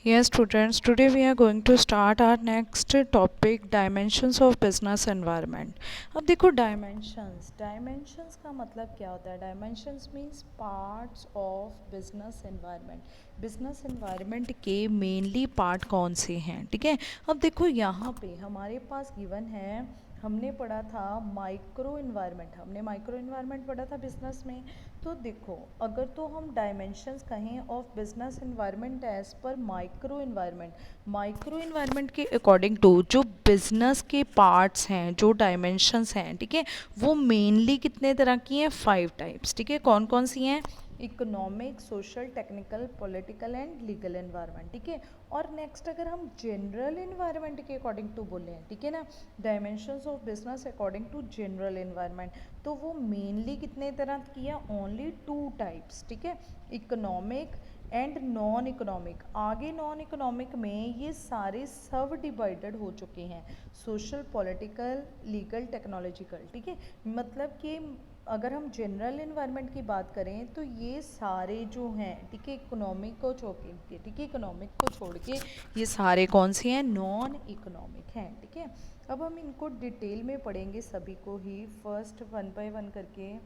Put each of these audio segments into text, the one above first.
Yes, students, today we are going to start our next topic, dimensions of business environment. अब देखो dimensions का मतलब क्या होता है? Dimensions means parts of business environment के मेनली पार्ट कौन से हैं, ठीक है। अब देखो यहाँ पे हमारे पास गिवन है, हमने पढ़ा था माइक्रो इन्वायरमेंट, हमने माइक्रो इन्वायरमेंट पढ़ा था बिजनेस में। तो देखो, अगर तो हम डायमेंशंस कहें ऑफ बिजनेस इन्वायरमेंट एज पर माइक्रो इन्वायरमेंट के अकॉर्डिंग टू जो बिजनेस के पार्ट्स हैं, जो डायमेंशंस हैं, ठीक है, वो मेनली कितने तरह की हैं? 5 टाइप्स, ठीक है। कौन कौन सी हैं? Economic, social, technical, political and legal environment, ठीक है। और नेक्स्ट अगर हम जनरल एनवायरनमेंट के अकॉर्डिंग टू बोले हैं, ठीक है ना, dimensions of business according to general environment, तो वो मेनली कितने तरह की है? ओनली 2 टाइप्स, ठीक है, इकोनॉमिक एंड नॉन इकोनॉमिक। आगे नॉन इकोनॉमिक में ये सारे सब डिवाइडेड हो चुके हैं, सोशल, पॉलिटिकल, लीगल, टेक्नोलॉजिकल, ठीक है। मतलब कि अगर हम जनरल इन्वायरमेंट की बात करें तो ये सारे जो हैं, ठीक है, इकोनॉमिक को छोड़ के, ठीक है, इकोनॉमिक को छोड़ के ये सारे कौन से हैं? नॉन इकोनॉमिक हैं, ठीक है। अब हम इनको डिटेल में पढ़ेंगे सभी को ही, फर्स्ट वन बाय वन करके।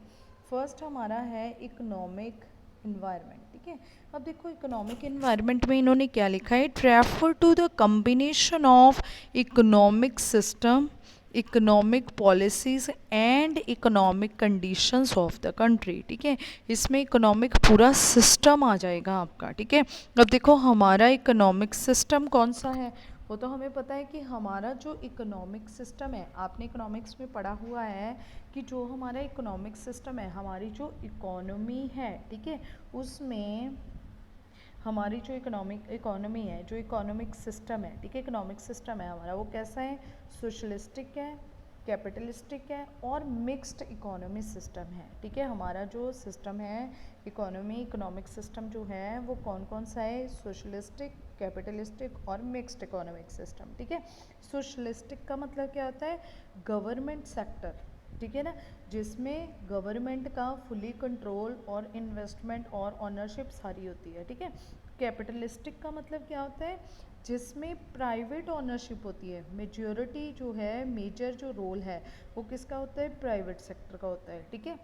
फर्स्ट हमारा है इकोनॉमिक इन्वायरमेंट, ठीक है। अब देखो इकोनॉमिक इन्वायरमेंट में इन्होंने क्या लिखा है? It refer to the combination of economic system, economic policies and economic conditions of the country, ठीक है। इसमें इकोनॉमिक पूरा सिस्टम आ जाएगा आपका, ठीक है। अब देखो हमारा इकोनॉमिक सिस्टम कौन सा है? वो तो हमें पता है कि हमारा जो इकोनॉमिक सिस्टम है, आपने इकोनॉमिक्स में पढ़ा हुआ है कि जो हमारा इकोनॉमिक सिस्टम है, हमारी जो इकोनॉमी है, ठीक है, उसमें हमारी जो इकोनॉमी है, जो इकोनॉमिक सिस्टम है, ठीक है, इकोनॉमिक सिस्टम है हमारा, वो कैसा है? सोशलिस्टिक है, कैपिटलिस्टिक है और मिक्स्ड इकोनॉमी सिस्टम है, ठीक है। हमारा जो सिस्टम है इकोनॉमिक सिस्टम जो है वो कौन कौन सा है? सोशलिस्टिक, कैपिटलिस्टिक और मिक्स्ड इकोनॉमिक सिस्टम, ठीक है। सोशलिस्टिक का मतलब क्या होता है? गवर्नमेंट सेक्टर, ठीक है ना, जिसमें गवर्नमेंट का फुली कंट्रोल और इन्वेस्टमेंट और ऑनरशिप सारी होती है, ठीक है। कैपिटलिस्टिक का मतलब क्या होता है? जिसमें प्राइवेट ऑनरशिप होती है, मेजॉरिटी जो है, मेजर जो रोल है वो किसका होता है? प्राइवेट सेक्टर का होता है, ठीक है।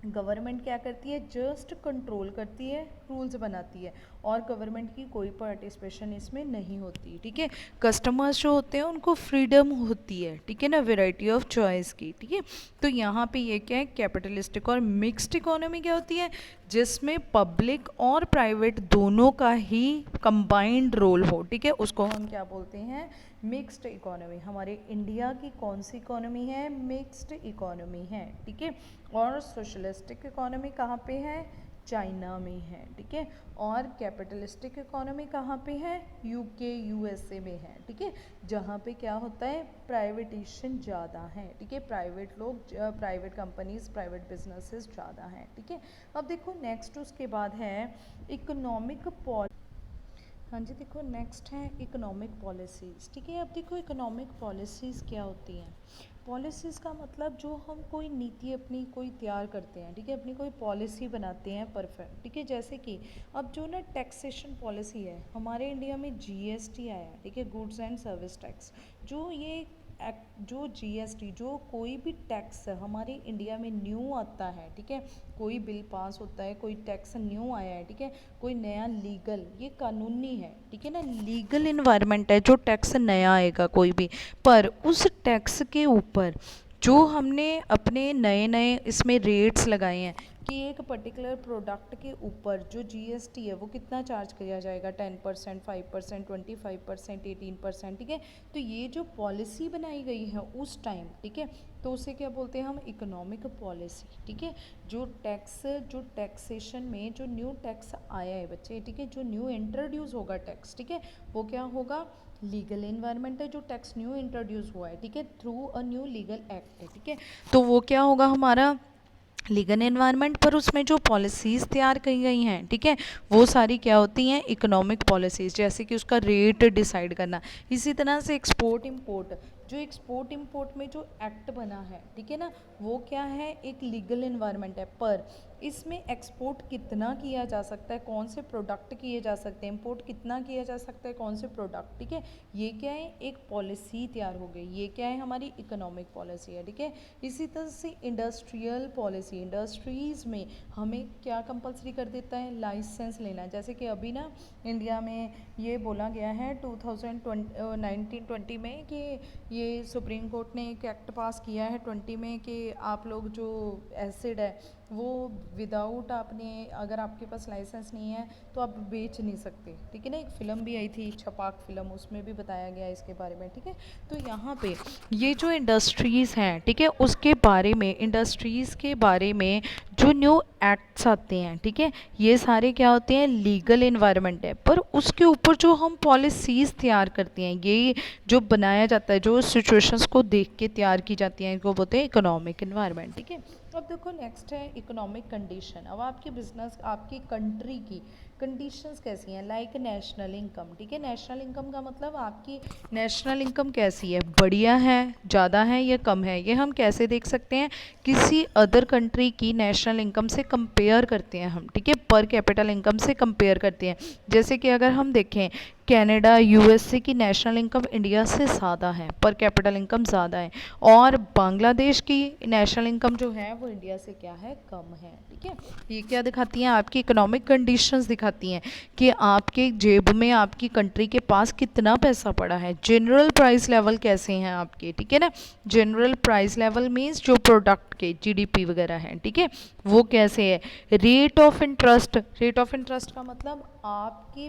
गवर्नमेंट क्या करती है? जस्ट कंट्रोल करती है, रूल्स बनाती है, और गवर्नमेंट की कोई पार्टिसिपेशन इसमें नहीं होती, ठीक है। कस्टमर्स जो होते हैं उनको फ्रीडम होती है, ठीक है ना, वैरायटी ऑफ चॉइस की, ठीक है। तो यहाँ पे ये क्या है? कैपिटलिस्टिक। और मिक्स्ड इकोनॉमी क्या होती है? जिसमें पब्लिक और प्राइवेट दोनों का ही कंबाइंड रोल हो, ठीक है, उसको हम क्या बोलते हैं? Mixed economy. हमारे इंडिया की कौन सी इकोनॉमी है? मिक्स्ड इकोनॉमी है, ठीक है। और सोशलिस्टिक इकोनॉमी कहाँ पे है? चाइना में है, ठीक है। और कैपिटलिस्टिक इकोनॉमी कहाँ पे है? यूके, यूएसए में है, ठीक है, जहाँ पे क्या होता है? प्राइवेटेशन ज़्यादा है, ठीक है, प्राइवेट लोग, प्राइवेट कंपनीज, प्राइवेट बिजनेसेस ज़्यादा हैं, ठीक है। अब देखो नेक्स्ट उसके बाद है इकोनॉमिक पॉलिसी। हाँ जी, देखो नेक्स्ट है इकोनॉमिक पॉलिसीज़, ठीक है। अब देखो इकोनॉमिक पॉलिसीज़ क्या होती हैं? पॉलिसीज़ का मतलब जो हम कोई नीति अपनी कोई तैयार करते हैं, ठीक है, अपनी कोई पॉलिसी बनाते हैं, परफेक्ट, ठीक है। जैसे कि अब जो ना टैक्सेशन पॉलिसी है, हमारे इंडिया में जीएसटी आया, ठीक है, गुड्स एंड सर्विस टैक्स। जो ये जो जीएसटी, जो कोई भी टैक्स हमारे इंडिया में न्यू आता है, ठीक है, कोई बिल पास होता है, कोई टैक्स न्यू आया है, ठीक है, कोई नया लीगल, ये कानूनी है, ठीक है ना, लीगल इन्वायरमेंट है जो टैक्स नया आएगा कोई भी, पर उस टैक्स के ऊपर जो हमने अपने नए नए इसमें रेट्स लगाए हैं कि एक पर्टिकुलर प्रोडक्ट के ऊपर जो जीएसटी है वो कितना चार्ज किया जाएगा? 10%, 5%, 25%, 18%, ठीक है। तो ये जो पॉलिसी बनाई गई है उस टाइम, ठीक है, तो उसे क्या बोलते हैं हम? इकोनॉमिक पॉलिसी, ठीक है। जो टैक्सेशन में जो न्यू टैक्स आया है बच्चे, ठीक है, जो न्यू इंट्रोड्यूस होगा टैक्स, ठीक है, वो क्या होगा? लीगल इन्वायरमेंट है जो टैक्स न्यू इंट्रोड्यूस हुआ है, ठीक है, through a new legal act है, ठीक है। तो वो क्या होगा हमारा? Legal environment. पर उसमें जो पॉलिसीज़ तैयार की गई हैं, ठीक है, वो सारी क्या होती हैं? Economic policies. जैसे कि उसका रेट डिसाइड करना, इसी तरह से एक्सपोर्ट इंपोर्ट, जो एक्सपोर्ट इंपोर्ट में जो एक्ट बना है, ठीक है ना, वो क्या है? एक लीगल एनवायरनमेंट है। पर इसमें एक्सपोर्ट कितना किया जा सकता है, कौन से प्रोडक्ट किए जा सकते हैं, इंपोर्ट कितना किया जा सकता है, कौन से प्रोडक्ट, ठीक है। ये क्या है, एक पॉलिसी तैयार हो गई, ये क्या है, हमारी इकोनॉमिक पॉलिसी है, ठीक है। इसी तरह से इंडस्ट्रियल पॉलिसी, इंडस्ट्रीज़ में हमें क्या कंपलसरी कर देता है, लाइसेंस लेना। जैसे कि अभी ना इंडिया में ये बोला गया है 1920 में कि ये सुप्रीम कोर्ट ने एक एक्ट पास किया है 20 में कि आप लोग जो एसिड है वो विदाउट आपने, अगर आपके पास लाइसेंस नहीं है तो आप बेच नहीं सकते, ठीक है ना। एक फ़िल्म भी आई थी छपाक फ़िल्म, उसमें भी बताया गया इसके बारे में, ठीक है। तो यहाँ पे ये जो इंडस्ट्रीज़ हैं, ठीक है, उसके बारे में, इंडस्ट्रीज़ के बारे में जो न्यू एक्ट्स आते हैं, ठीक है, ये सारे क्या होते हैं, लीगल इन्वायरमेंट है, पर उसके ऊपर जो हम पॉलिसीज़ तैयार करते हैं, ये जो बनाया जाता है, जो सिचुएशंस को देख के तैयार की जाती हैं, इनको बोलते हैं इकोनॉमिक इन्वायरमेंट, ठीक है। अब देखो नेक्स्ट है इकोनॉमिक कंडीशन। अब आपकी बिजनेस, आपकी कंट्री की कंडीशंस कैसी हैं, लाइक नेशनल इनकम, ठीक है। नेशनल इनकम का मतलब आपकी नेशनल इनकम कैसी है, बढ़िया है, ज़्यादा है या कम है, ये हम कैसे देख सकते हैं, किसी अदर कंट्री की नेशनल इनकम से कंपेयर करते हैं हम, ठीक है, पर कैपिटल इनकम से कंपेयर करते हैं। जैसे कि अगर हम देखें कनाडा, यूएसए की नेशनल इनकम इंडिया से ज़्यादा है, पर कैपिटल इनकम ज़्यादा है, और बांग्लादेश की नेशनल इनकम जो है वो इंडिया से क्या है, कम है, ठीक है। ये क्या दिखाती हैं, आपकी इकोनॉमिक कंडीशंस दिखाती हैं कि आपके जेब में, आपकी कंट्री के पास कितना पैसा पड़ा है, जनरल प्राइस लेवल कैसे हैं आपके, ठीक है ना। जनरल प्राइस लेवल मीन्स जो प्रोडक्ट के जीडीपी वगैरह हैं, ठीक है, वो कैसे है। Rate of interest, rate of interest का मतलब आपके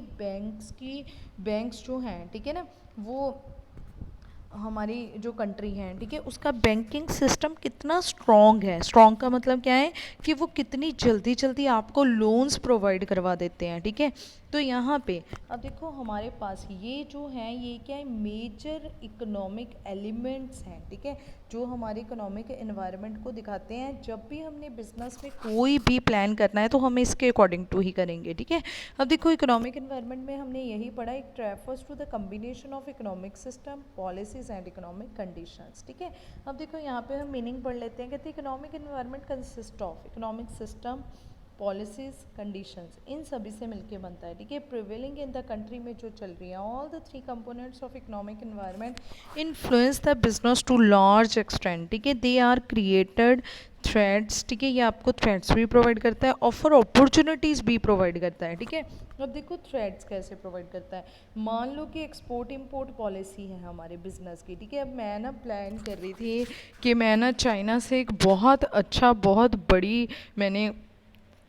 बैंक्स जो हैं, ठीक है ना, वो हमारी जो कंट्री है, ठीक है, उसका बैंकिंग सिस्टम कितना स्ट्रॉन्ग है। स्ट्रॉन्ग का मतलब क्या है कि वो कितनी जल्दी जल्दी आपको लोन्स प्रोवाइड करवा देते हैं, ठीक है। तो यहाँ पे अब देखो हमारे पास ये जो है, ये क्या है, मेजर इकोनॉमिक एलिमेंट्स हैं, ठीक है, जो हमारे इकोनॉमिक एनवायरनमेंट को दिखाते हैं। जब भी हमने बिजनेस में कोई भी प्लान करना है तो हम इसके अकॉर्डिंग टू ही करेंगे, ठीक है। अब देखो इकोनॉमिक एनवायरनमेंट में हमने यही पढ़ा, एक refers to the combination of economic system, policies and economic conditions, ठीक है। अब देखो यहाँ पे हम मीनिंग पढ़ लेते हैं, कहते हैं economic environment consist of economic system, policies, conditions, इन सभी से मिलके बनता है, ठीक है। प्रिवेलिंग इन द कंट्री में जो चल रही है, all the three components of economic environment influence the business to large extent, ठीक है। दे आर क्रिएटेड थ्रेड्स, ठीक है, ये आपको थ्रेड्स भी प्रोवाइड करता है, ऑफर अपॉर्चुनिटीज़ भी प्रोवाइड करता है, ठीक है। अब देखो थ्रेड्स कैसे प्रोवाइड करता है, मान लो कि एक्सपोर्ट इंपोर्ट पॉलिसी है हमारे बिजनेस की, ठीक है। अब मैं ना प्लान कर रही थी कि मैं ना चाइना से एक बहुत अच्छा, बहुत बड़ी, मैंने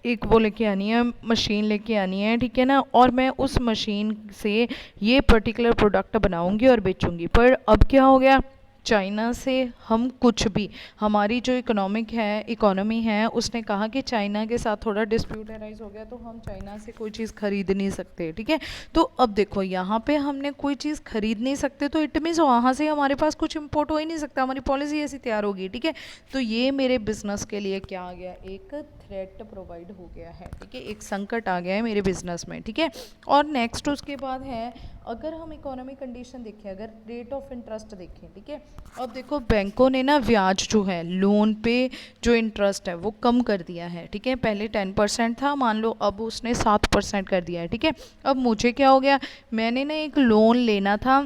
एक वो लेके आनी है, मशीन लेके आनी है, ठीक है ना, और मैं उस मशीन से ये पर्टिकुलर प्रोडक्ट बनाऊंगी और बेचूंगी। पर अब क्या हो गया, चाइना से हम कुछ भी, हमारी जो इकोनॉमी है उसने कहा कि चाइना के साथ थोड़ा डिस्प्यूट अराइज हो गया, तो हम चाइना से कोई चीज़ खरीद नहीं सकते, ठीक है। तो अब देखो यहाँ पे हमने कोई चीज़ खरीद नहीं सकते, तो इट मीन्स वहाँ से हमारे पास कुछ इंपोर्ट हो ही नहीं सकता, हमारी पॉलिसी ऐसी तैयार होगी, ठीक है। तो ये मेरे बिजनेस के लिए क्या आ गया, एक थ्रेट प्रोवाइड हो गया है, ठीक है, एक संकट आ गया है मेरे बिजनेस में, ठीक है। और नेक्स्ट उसके बाद है, अगर हम इकोनॉमिक कंडीशन देखें, अगर रेट ऑफ इंटरेस्ट देखें, ठीक है। अब देखो बैंकों ने ना ब्याज जो है, लोन पे जो इंटरेस्ट है वो कम कर दिया है, ठीक है। पहले 10% था, मान लो अब उसने 7% कर दिया है, ठीक है। अब मुझे क्या हो गया, मैंने ना एक लोन लेना था,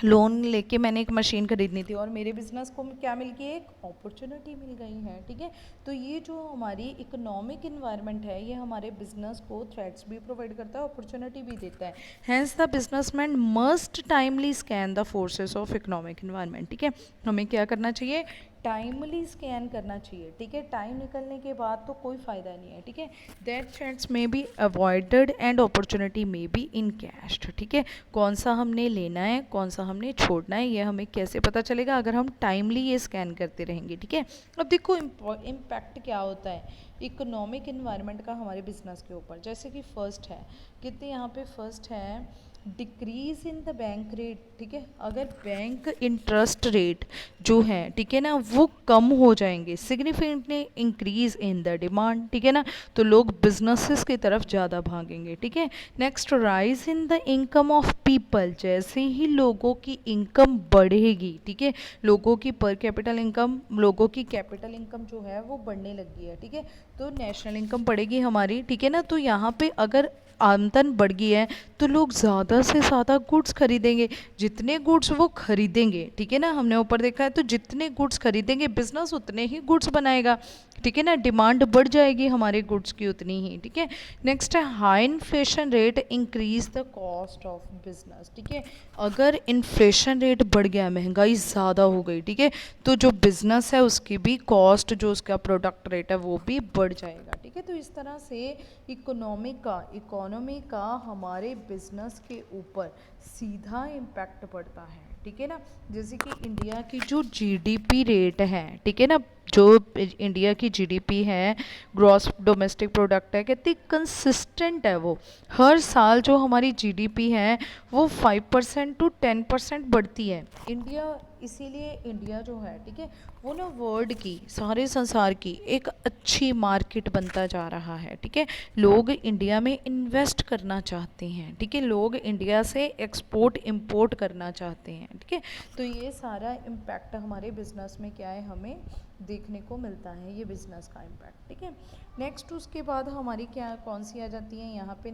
लोन लेके मैंने एक मशीन खरीदनी थी, और मेरे बिजनेस को क्या मिल गई, एक अपॉर्चुनिटी मिल गई है, ठीक है। तो ये जो हमारी इकोनॉमिक इन्वायरमेंट है, ये हमारे बिजनेस को थ्रेट्स भी प्रोवाइड करता है, अपॉर्चुनिटी भी देता है। Hence the businessman must timely scan the forces of economic environment, ठीक है। हमें क्या करना चाहिए, टाइमली स्कैन करना चाहिए, ठीक है। टाइम निकलने के बाद तो कोई फ़ायदा नहीं है, ठीक है। That threats may be avoided and opportunity may be encashed, ठीक है। कौन सा हमने लेना है, कौन सा हमने छोड़ना है, ये हमें कैसे पता चलेगा, अगर हम टाइमली ये स्कैन करते रहेंगे, ठीक है। अब देखो इम्पैक्ट क्या होता है इकोनॉमिक इन्वायरमेंट का हमारे बिजनेस के ऊपर। जैसे कि फर्स्ट है, कितने यहाँ पे फर्स्ट है decrease in the bank rate, ठीक है, अगर बैंक इंटरेस्ट रेट जो है, ठीक है ना, वो कम हो जाएंगे, significantly increase in the demand, ठीक है ना, तो लोग बिजनेसेस की तरफ ज़्यादा भागेंगे, ठीक है। Next, rise in the income of people, जैसे ही लोगों की इनकम बढ़ेगी, ठीक है, लोगों की पर कैपिटल इनकम, लोगों की कैपिटल इनकम जो है वो बढ़ने लगी है, ठीक है, तो नेशनल इनकम बढ़ेगी हमारी, ठीक है ना, तो यहाँ पे अगर आमदन बढ़ गई है तो लोग ज़्यादा से ज़्यादा गुड्स खरीदेंगे, जितने गुड्स वो खरीदेंगे, ठीक है ना, हमने ऊपर देखा है, तो जितने गुड्स खरीदेंगे बिजनेस उतने ही गुड्स बनाएगा, ठीक है ना, डिमांड बढ़ जाएगी हमारे गुड्स की उतनी ही, ठीक है। नेक्स्ट है, high inflation rate increase the cost of business, ठीक है, अगर इन्फ्लेशन रेट बढ़ गया, महंगाई ज़्यादा हो गई, ठीक है, तो जो बिजनेस है उसकी भी कॉस्ट, जो उसका प्रोडक्ट रेट है वो भी बढ़ जाएगा, ठीक है। तो इस तरह से इकोनॉमी का हमारे बिजनेस के ऊपर सीधा इम्पैक्ट पड़ता है, ठीक है ना। जैसे कि इंडिया की जो जीडीपी रेट है, ठीक है ना, जो इंडिया की जीडीपी है, ग्रॉस डोमेस्टिक प्रोडक्ट है, कितनी कंसिस्टेंट है, वो हर साल जो हमारी जीडीपी है वो 5% टू 10% बढ़ती है इंडिया, इसीलिए इंडिया जो है, ठीक है, वो ना वर्ल्ड की, सारे संसार की एक अच्छी मार्केट बनता जा रहा है, ठीक है, लोग इंडिया में इन्वेस्ट करना चाहते हैं, ठीक है, लोग इंडिया से एक्सपोर्ट इंपोर्ट करना चाहते हैं, ठीक है, तो ये सारा इम्पैक्ट हमारे बिजनेस में क्या है, हमें देखने को मिलता है, ये बिजनेस का इम्पैक्ट, ठीक है। नेक्स्ट उसके बाद हमारी क्या कौन सी आ जाती है यहाँ पे,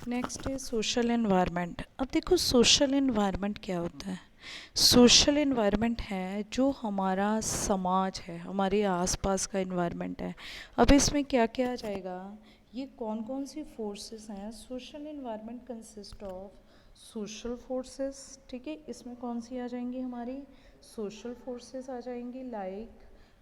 नेक्स्ट है सोशल एनवायरनमेंट। अब देखो सोशल एनवायरनमेंट क्या होता है, सोशल एनवायरनमेंट है जो हमारा समाज है, हमारे आसपास का एनवायरनमेंट है। अब इसमें क्या क्या आ जाएगा, ये कौन कौन सी फोर्सेस हैं, social environment consist of social forces, ठीक है, इसमें कौन सी आ जाएंगी, हमारी सोशल फोर्सेस आ जाएंगी, लाइक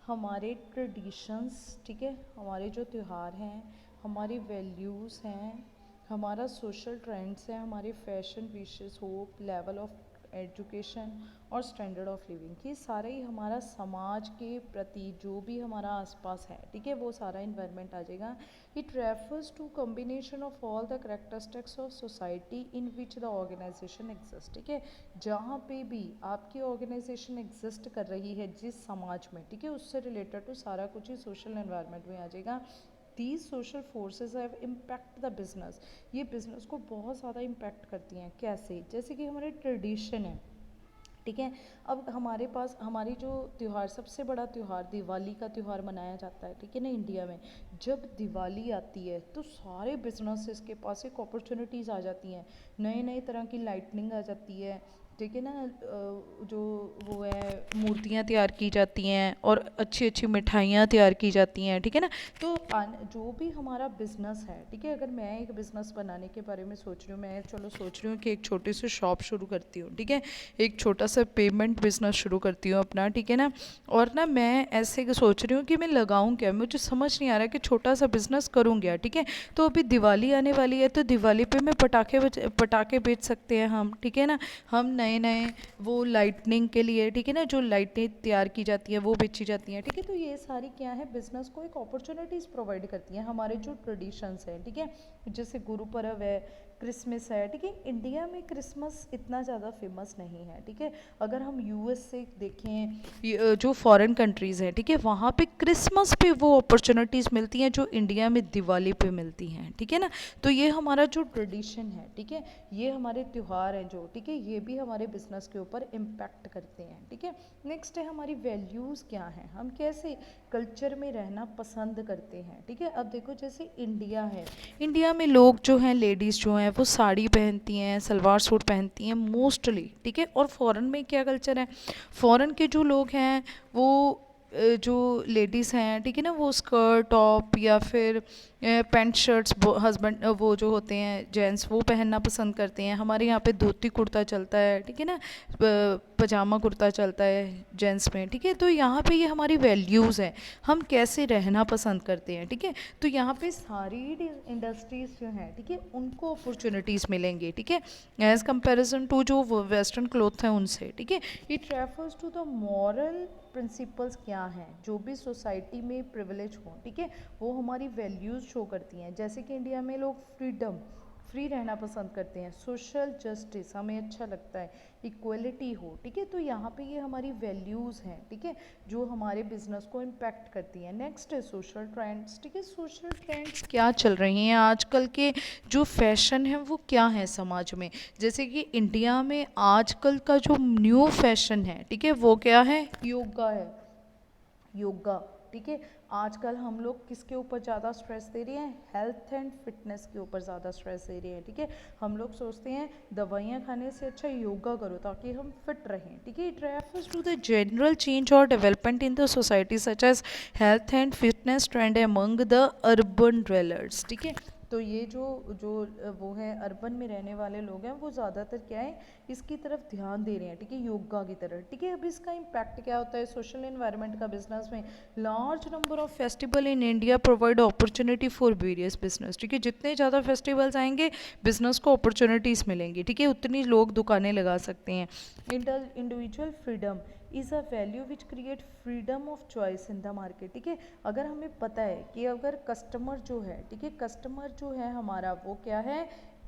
हमारे ट्रेडिशंस, ठीक है, हमारे जो त्यौहार हैं, हमारी वैल्यूज़ हैं, हमारा सोशल ट्रेंड्स हैं, हमारे fashion wishes, hope, level of education और स्टैंडर्ड ऑफ लिविंग, ये सारा ही हमारा समाज के प्रति जो भी हमारा आसपास है, ठीक है, वो सारा इन्वायरमेंट आ जाएगा। It refers to combination of all the characteristics of society in which the organisation exist, ठीक है, जहाँ पे भी आपकी ऑर्गेनाइजेशन एग्जिस्ट कर रही है जिस समाज में, ठीक है, उससे रिलेटेड तो सारा कुछ ही सोशल एनवायरनमेंट में आ जाएगा। These social forces have impact the business, ये बिजनेस को बहुत ज़्यादा इम्पैक्ट करती हैं, कैसे, जैसे कि हमारे ट्रेडिशन है, ठीक है, अब हमारे पास हमारी जो त्यौहार, सबसे बड़ा त्यौहार दिवाली का त्यौहार मनाया जाता है, ठीक है ना, इंडिया में जब दिवाली आती है तो सारे बिजनेसेस के पास एक अपॉर्चुनिटीज़ आ जाती हैं, नए नए तरह की लाइटनिंग आ जाती है, ठीक है ना, जो वो है मूर्तियाँ तैयार की जाती हैं और अच्छी अच्छी मिठाइयाँ तैयार की जाती हैं, ठीक है ना, तो जो भी हमारा बिजनेस है, ठीक है, अगर मैं एक बिजनेस बनाने के बारे में सोच रही हूँ, मैं चलो सोच रही हूँ कि एक छोटी सी शॉप शुरू करती हूँ, ठीक है, एक छोटा सा पेमेंट बिजनेस शुरू करती हूँ अपना, ठीक है ना, और ना मैं ऐसे सोच रही हूँ कि मैं लगाऊँ क्या, मुझे समझ नहीं आ रहा कि छोटा सा बिजनेस करूँ क्या, ठीक है, तो अभी दिवाली आने वाली है, तो दिवाली पे मैं पटाखे बेच सकते हैं हम, ठीक है ना, हम नए नए वो लाइटनिंग के लिए, ठीक है ना, जो लाइटें तैयार की जाती हैं वो बेची जाती हैं, ठीक है, तो ये सारी क्या है, बिजनेस को एक अपॉर्चुनिटीज़ प्रोवाइड करती हैं, हमारे जो ट्रेडिशंस हैं, ठीक है, जैसे गुरु पर्व है, क्रिसमस है, ठीक है, इंडिया में क्रिसमस इतना ज़्यादा फेमस नहीं है, ठीक है, अगर हम यूएस से देखें, जो फॉरेन कंट्रीज़ हैं, ठीक है, वहाँ पे क्रिसमस पे वो अपॉर्चुनिटीज़ मिलती हैं जो इंडिया में दिवाली पे मिलती हैं, ठीक है ना, तो ये हमारा जो ट्रेडिशन है, ठीक है, ये हमारे त्यौहार हैं जो, ठीक है, ये भी हमारे बिजनेस के ऊपर इम्पैक्ट करते हैं, ठीक है। नेक्स्ट है हमारी वैल्यूज़ क्या हैं, हम कैसे कल्चर में रहना पसंद करते हैं, ठीक है, अब देखो जैसे इंडिया है, इंडिया में लोग जो हैं, लेडीज़ जो हैं वो साड़ी पहनती हैं, सलवार सूट पहनती हैं मोस्टली, ठीक है, और फॉरेन में क्या कल्चर है, फॉरेन के जो लोग हैं वो जो लेडीज़ हैं, ठीक है ना, वो स्कर्ट टॉप या फिर पैंट शर्ट्स, हस्बैंड वो जो होते हैं जेंट्स वो पहनना पसंद करते हैं, हमारे यहाँ पे धोती कुर्ता चलता है, ठीक है ना, पजामा कुर्ता चलता है जेंट्स में, ठीक है, तो यहाँ पे ये हमारी वैल्यूज़ हैं, हम कैसे रहना पसंद करते हैं, ठीक है, तो यहाँ पे सारी इंडस्ट्रीज़ जो हैं, ठीक है, उनको अपॉर्चुनिटीज़ मिलेंगी, ठीक है, एज़ कंपेरिजन टू जो वेस्टर्न क्लोथ हैं उनसे, ठीक है। It refers to the moral principles क्या हैं, जो भी सोसाइटी में प्रिविलेज हों, ठीक है, वो हमारी वैल्यूज़ शो करती हैं, जैसे कि इंडिया में लोग फ्री रहना पसंद करते हैं, सोशल जस्टिस हमें अच्छा लगता है, इक्वलिटी हो, ठीक है। तो यहाँ पे ये हमारी वैल्यूज़ हैं, ठीक है, जो हमारे बिजनेस को इम्पैक्ट करती हैं। नेक्स्ट है सोशल ट्रेंड्स, ठीक है। सोशल ट्रेंड्स क्या चल रही हैं आजकल के जो फैशन है वो क्या है समाज में। जैसे कि इंडिया में आजकल का जो न्यू फैशन है, ठीक है, वो क्या है, योगा है, योगा, ठीक है। आजकल हम लोग किसके ऊपर ज़्यादा स्ट्रेस दे रहे हैं, हेल्थ एंड फिटनेस के ऊपर ज़्यादा स्ट्रेस दे रहे हैं, ठीक है। हम लोग सोचते हैं दवाइयाँ खाने से अच्छा योगा करो ताकि हम फिट रहें, ठीक है। It refers to the general change और development in the society such as health and fitness trend among the urban dwellers, ठीक है। तो ये जो जो वो है अर्बन में रहने वाले लोग हैं वो ज़्यादातर क्या है, इसकी तरफ ध्यान दे रहे हैं, ठीक है, योगा की तरफ, ठीक है। अब इसका इम्पैक्ट क्या होता है सोशल एनवायरनमेंट का बिजनेस में। Large number of festival in India provide opportunity for various business, ठीक है। जितने ज़्यादा फेस्टिवल्स आएंगे बिजनेस को अपॉर्चुनिटीज़ मिलेंगी, ठीक है, उतनी लोग दुकानें लगा सकते हैं। Individual freedom is a value which create freedom of choice in the market, ठीक है। अगर हमें पता है कि अगर कस्टमर जो है, ठीक है, कस्टमर जो है हमारा वो क्या है,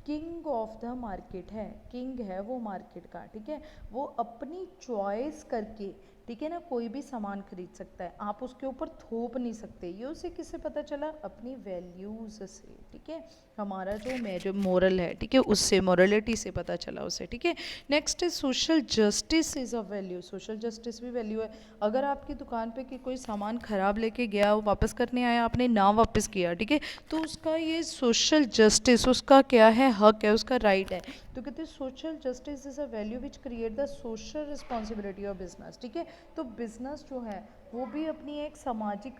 किंग ऑफ द मार्केट है, किंग है वो मार्केट का, ठीक है। वो अपनी चॉइस करके, ठीक है ना, कोई भी सामान खरीद सकता है, आप उसके ऊपर थोप नहीं सकते। ये उसे किससे पता चला, अपनी वैल्यूज़ से, ठीक है, हमारा जो मोरल है, ठीक है, उससे मोरलिटी से पता चला उसे, ठीक है। नेक्स्ट है social justice is a value, social justice भी वैल्यू है। अगर आपकी दुकान पे कि कोई सामान ख़राब लेके गया, वो वापस करने आया, आपने ना वापस किया, ठीक है, तो उसका ये सोशल जस्टिस, उसका क्या है, हक है, उसका राइट है। तो कहते हैं social justice is a value which create the social responsibility of business, ठीक है। तो बिजनेस जो है वो भी अपनी एक सामाजिक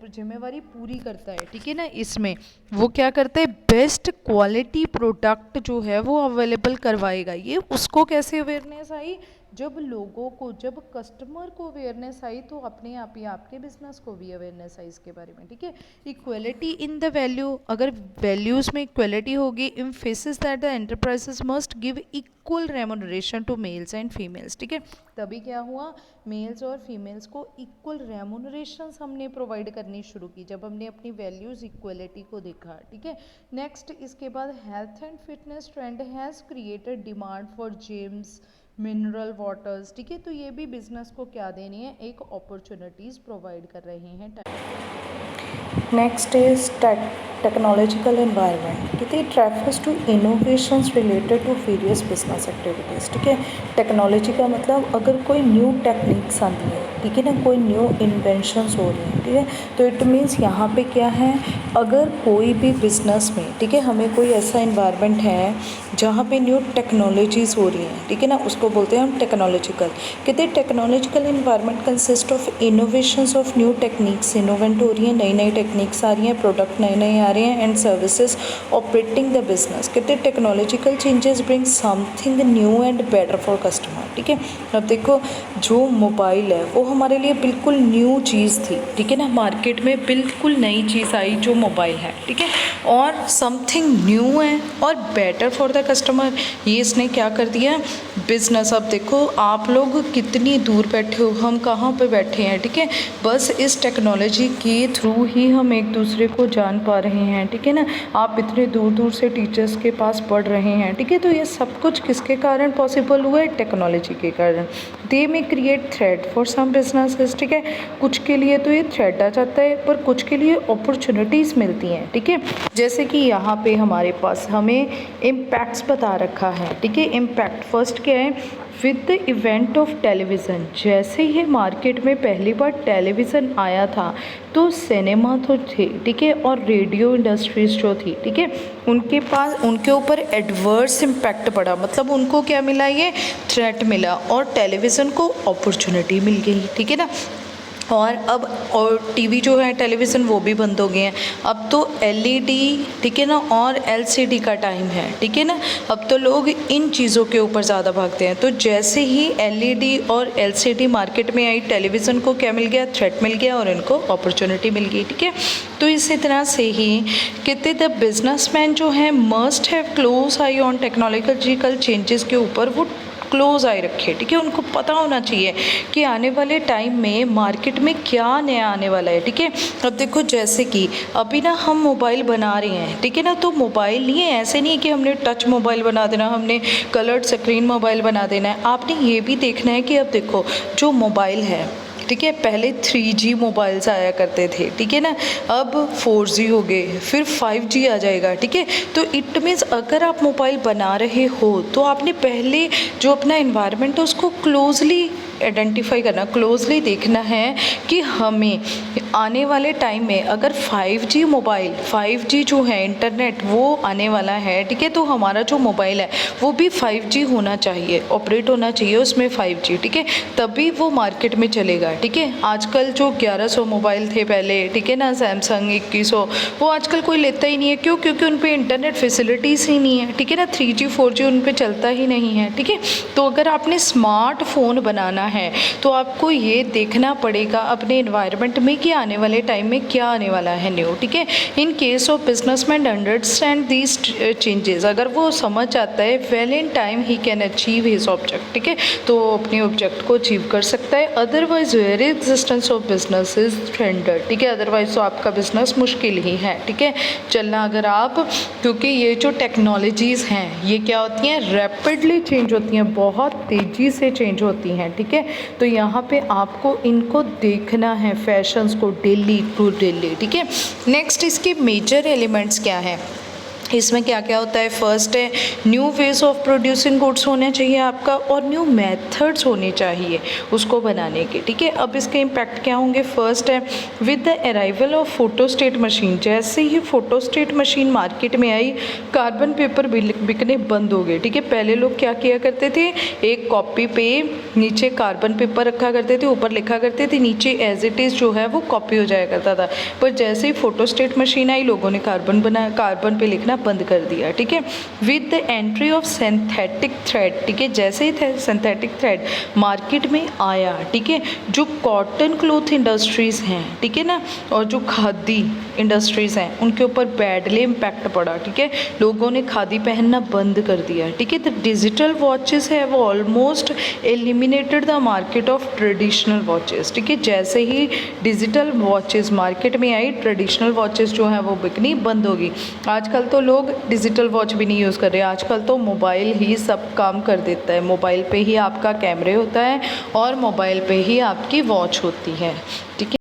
जिम्मेवारी पूरी करता है, ठीक है ना। इसमें वो क्या करता है, बेस्ट क्वालिटी प्रोडक्ट जो है वो अवेलेबल करवाएगा। ये उसको कैसे अवेयरनेस आई, जब लोगों को, जब कस्टमर को अवेयरनेस आई तो अपने आप ही आपके बिजनेस को भी अवेयरनेस आई इसके बारे में, ठीक है। इक्वलिटी इन द वैल्यू, अगर वैल्यूज़ में इक्वलिटी होगी, emphasis that the enterprises must give equal remuneration to males and females, ठीक है। तभी क्या हुआ, मेल्स और फीमेल्स को इक्वल रेमुनरेशंस हमने प्रोवाइड करनी शुरू की जब हमने अपनी वैल्यूज़ इक्वलिटी को देखा, ठीक है। नेक्स्ट इसके बाद health and fitness trend has created demand for gyms, mineral waters, ठीक है। तो ये भी बिजनेस को क्या देनी है, एक अपॉर्चुनिटीज़ प्रोवाइड कर रहे हैं। नेक्स्ट इज टेक्नोलॉजिकल एनवायरनमेंट, कहते हैं it refers to innovations related to various business activities, ठीक है। टेक्नोलॉजी का मतलब अगर कोई न्यू टेक्निक्स आती है, ठीक है ना, कोई न्यू इन्वेंशंस हो रही हैं, ठीक है, तो इट मीन्स यहाँ पे क्या है, अगर कोई भी बिजनेस में, ठीक है, हमें कोई ऐसा इन्वायरमेंट है जहाँ पे न्यू टेक्नोलॉजीज़ हो रही हैं, ठीक है ना, उसको बोलते हैं हम टेक्नोलॉजिकल। कहते हैं technological environment consist of innovations of new techniques, Innovent हो रही हैं, नई नई टेक्निक्स आ रही हैं, प्रोडक्ट नए नए आ रहे हैं, and services operating the business. कहते हैं technological changes bring something new and better for customer, ठीक है। अब देखो जो मोबाइल है वो हमारे लिए बिल्कुल न्यू चीज़ थी, ठीक है ना, मार्केट में बिल्कुल नई चीज़ आई जो मोबाइल है, ठीक है, और समथिंग न्यू है और बेटर फॉर द कस्टमर, ये इसने क्या कर दिया, बिजनेस। अब देखो आप लोग कितनी दूर बैठे हो, हम कहाँ पे बैठे हैं, ठीक है, बस इस टेक्नोलॉजी के थ्रू ही हम एक दूसरे को जान पा रहे हैं, ठीक है ना। आप इतने दूर दूर से टीचर्स के पास पढ़ रहे हैं, ठीक है, तो ये सब कुछ किसके कारण पॉसिबल हुआ है, टेक्नोलॉजी के कारण। They may create threat for some businesses, ठीक है, कुछ के लिए तो ये थ्रेट आ जाता है पर कुछ के लिए अपॉर्चुनिटीज़ मिलती हैं, ठीक है। जैसे कि यहाँ पे हमारे पास हमें इम्पैक्ट्स बता रखा है, ठीक है। इम्पैक्ट फर्स्ट क्या है, with the event of television, जैसे ही मार्केट में पहली बार टेलीविज़न आया था तो सिनेमा तो थे, ठीक है, और रेडियो इंडस्ट्रीज जो थी, ठीक है, उनके पास उनके ऊपर एडवर्स इम्पैक्ट पड़ा, मतलब उनको क्या मिला, ये थ्रेट मिला, और टेलीविज़न को अपॉर्चुनिटी मिल गई, ठीक है ना। और अब और टीवी जो है, टेलीविज़न, वो भी बंद हो गए हैं, अब तो एलईडी, ठीक है ना, और एलसीडी का टाइम है, ठीक है ना। अब तो लोग इन चीज़ों के ऊपर ज़्यादा भागते हैं। तो जैसे ही एलईडी और एलसीडी मार्केट में आई, टेलीविज़न को क्या मिल गया, थ्रेट मिल गया और इनको अपॉर्चुनिटी मिल गई, ठीक है। तो इसी तरह से ही कहते द बिजनेसमैन जो है must have close I on technological changes के ऊपर, वो क्लोज आई रखे, ठीक है। उनको पता होना चाहिए कि आने वाले टाइम में मार्केट में क्या नया आने वाला है, ठीक है। अब देखो जैसे कि अभी ना हम मोबाइल बना रहे हैं, ठीक है ना, तो मोबाइल नहीं है, ऐसे नहीं है कि हमने टच मोबाइल बना देना, हमने कलर्ड स्क्रीन मोबाइल बना देना है। आपने ये भी देखना है कि अब देखो जो मोबाइल है, ठीक है, पहले 3G मोबाइल्स आया करते थे, ठीक है ना, अब 4G हो गए, फिर 5G आ जाएगा, ठीक है। तो इट मीन्स अगर आप मोबाइल बना रहे हो तो आपने पहले जो अपना एनवायरनमेंट है उसको क्लोजली आइडेंटिफाई करना, क्लोजली देखना है कि हमें आने वाले टाइम में अगर 5G मोबाइल, 5G जो है इंटरनेट वो आने वाला है, ठीक है, तो हमारा जो मोबाइल है वो भी 5G होना चाहिए, ऑपरेट होना चाहिए उसमें 5G, ठीक है, तभी वो मार्केट में चलेगा, ठीक है। आजकल जो 1100 मोबाइल थे पहले, ठीक है ना, सैमसंग 2100, वो आजकल कोई लेता ही नहीं है। क्यों? क्योंकि उन पर इंटरनेट फैसिलिटीज़ ही नहीं है, ठीक है ना, 3G 4G उन पर चलता ही नहीं है, ठीक है। तो अगर आपने स्मार्टफोन बनाना है तो आपको ये देखना पड़ेगा अपने इन्वायरमेंट में कि आने वाले टाइम में क्या आने वाला है न्यू, ठीक है। In case of businessman understand these changes, अगर वो समझ आता है well in time he can achieve his object, ठीक है, तो अपने ऑब्जेक्ट को अचीव कर सकता है। Otherwise very existence of business is threatened, ठीक है, अदरवाइज तो आपका बिजनेस मुश्किल ही है, ठीक है, चलना। अगर आप, क्योंकि ये जो टेक्नोलॉजीज़ हैं ये क्या होती हैं, रैपिडली चेंज होती हैं, बहुत तेज़ी से चेंज होती हैं, ठीक है। तो यहाँ पे आपको इनको देखना है, फैशंस को डेली टू डेली, ठीक है। नेक्स्ट इसके मेजर एलिमेंट्स क्या हैं, इसमें क्या क्या होता है। फर्स्ट है new ways of producing goods होने चाहिए आपका, और न्यू मेथड्स होने चाहिए उसको बनाने के, ठीक है। अब इसके इम्पैक्ट क्या होंगे। फर्स्ट है with the arrival of photostat machine, जैसे ही फोटोस्टेट मशीन मार्केट में आई कार्बन पेपर बिकने बंद हो गए, ठीक है। पहले लोग क्या किया करते थे, एक कॉपी पे नीचे कार्बन पेपर रखा करते थे, ऊपर लिखा करते थे, नीचे एज इट इज़ जो है वो कॉपी हो जाया करता था। पर जैसे ही फोटोस्टेट मशीन आई लोगों ने कार्बन पे लिखना बंद कर दिया, ठीक है। With the entry of synthetic thread, ठीक है, जैसे ही सिंथेटिक थ्रेड मार्केट में आया, ठीक है, जो कॉटन क्लॉथ इंडस्ट्रीज़ हैं, ठीक है ना, और जो खादी इंडस्ट्रीज़ हैं उनके ऊपर बैडली इम्पैक्ट पड़ा, ठीक है। लोगों ने खादी पहनना बंद कर दिया, ठीक है। द डिजिटल वॉचेस है वो almost eliminated the market of traditional watches, ठीक है। जैसे ही डिजिटल वॉचेस मार्केट में आई, ट्रेडिशनल वॉचेस जो हैं वो बिकनी बंद होगी। आजकल तो लोग डिजिटल वॉच भी नहीं यूज़ कर रहे, आजकल तो मोबाइल ही सब काम कर देता है, मोबाइल पे ही आपका कैमरे होता है और मोबाइल पे ही आपकी वॉच होती है, ठीक है।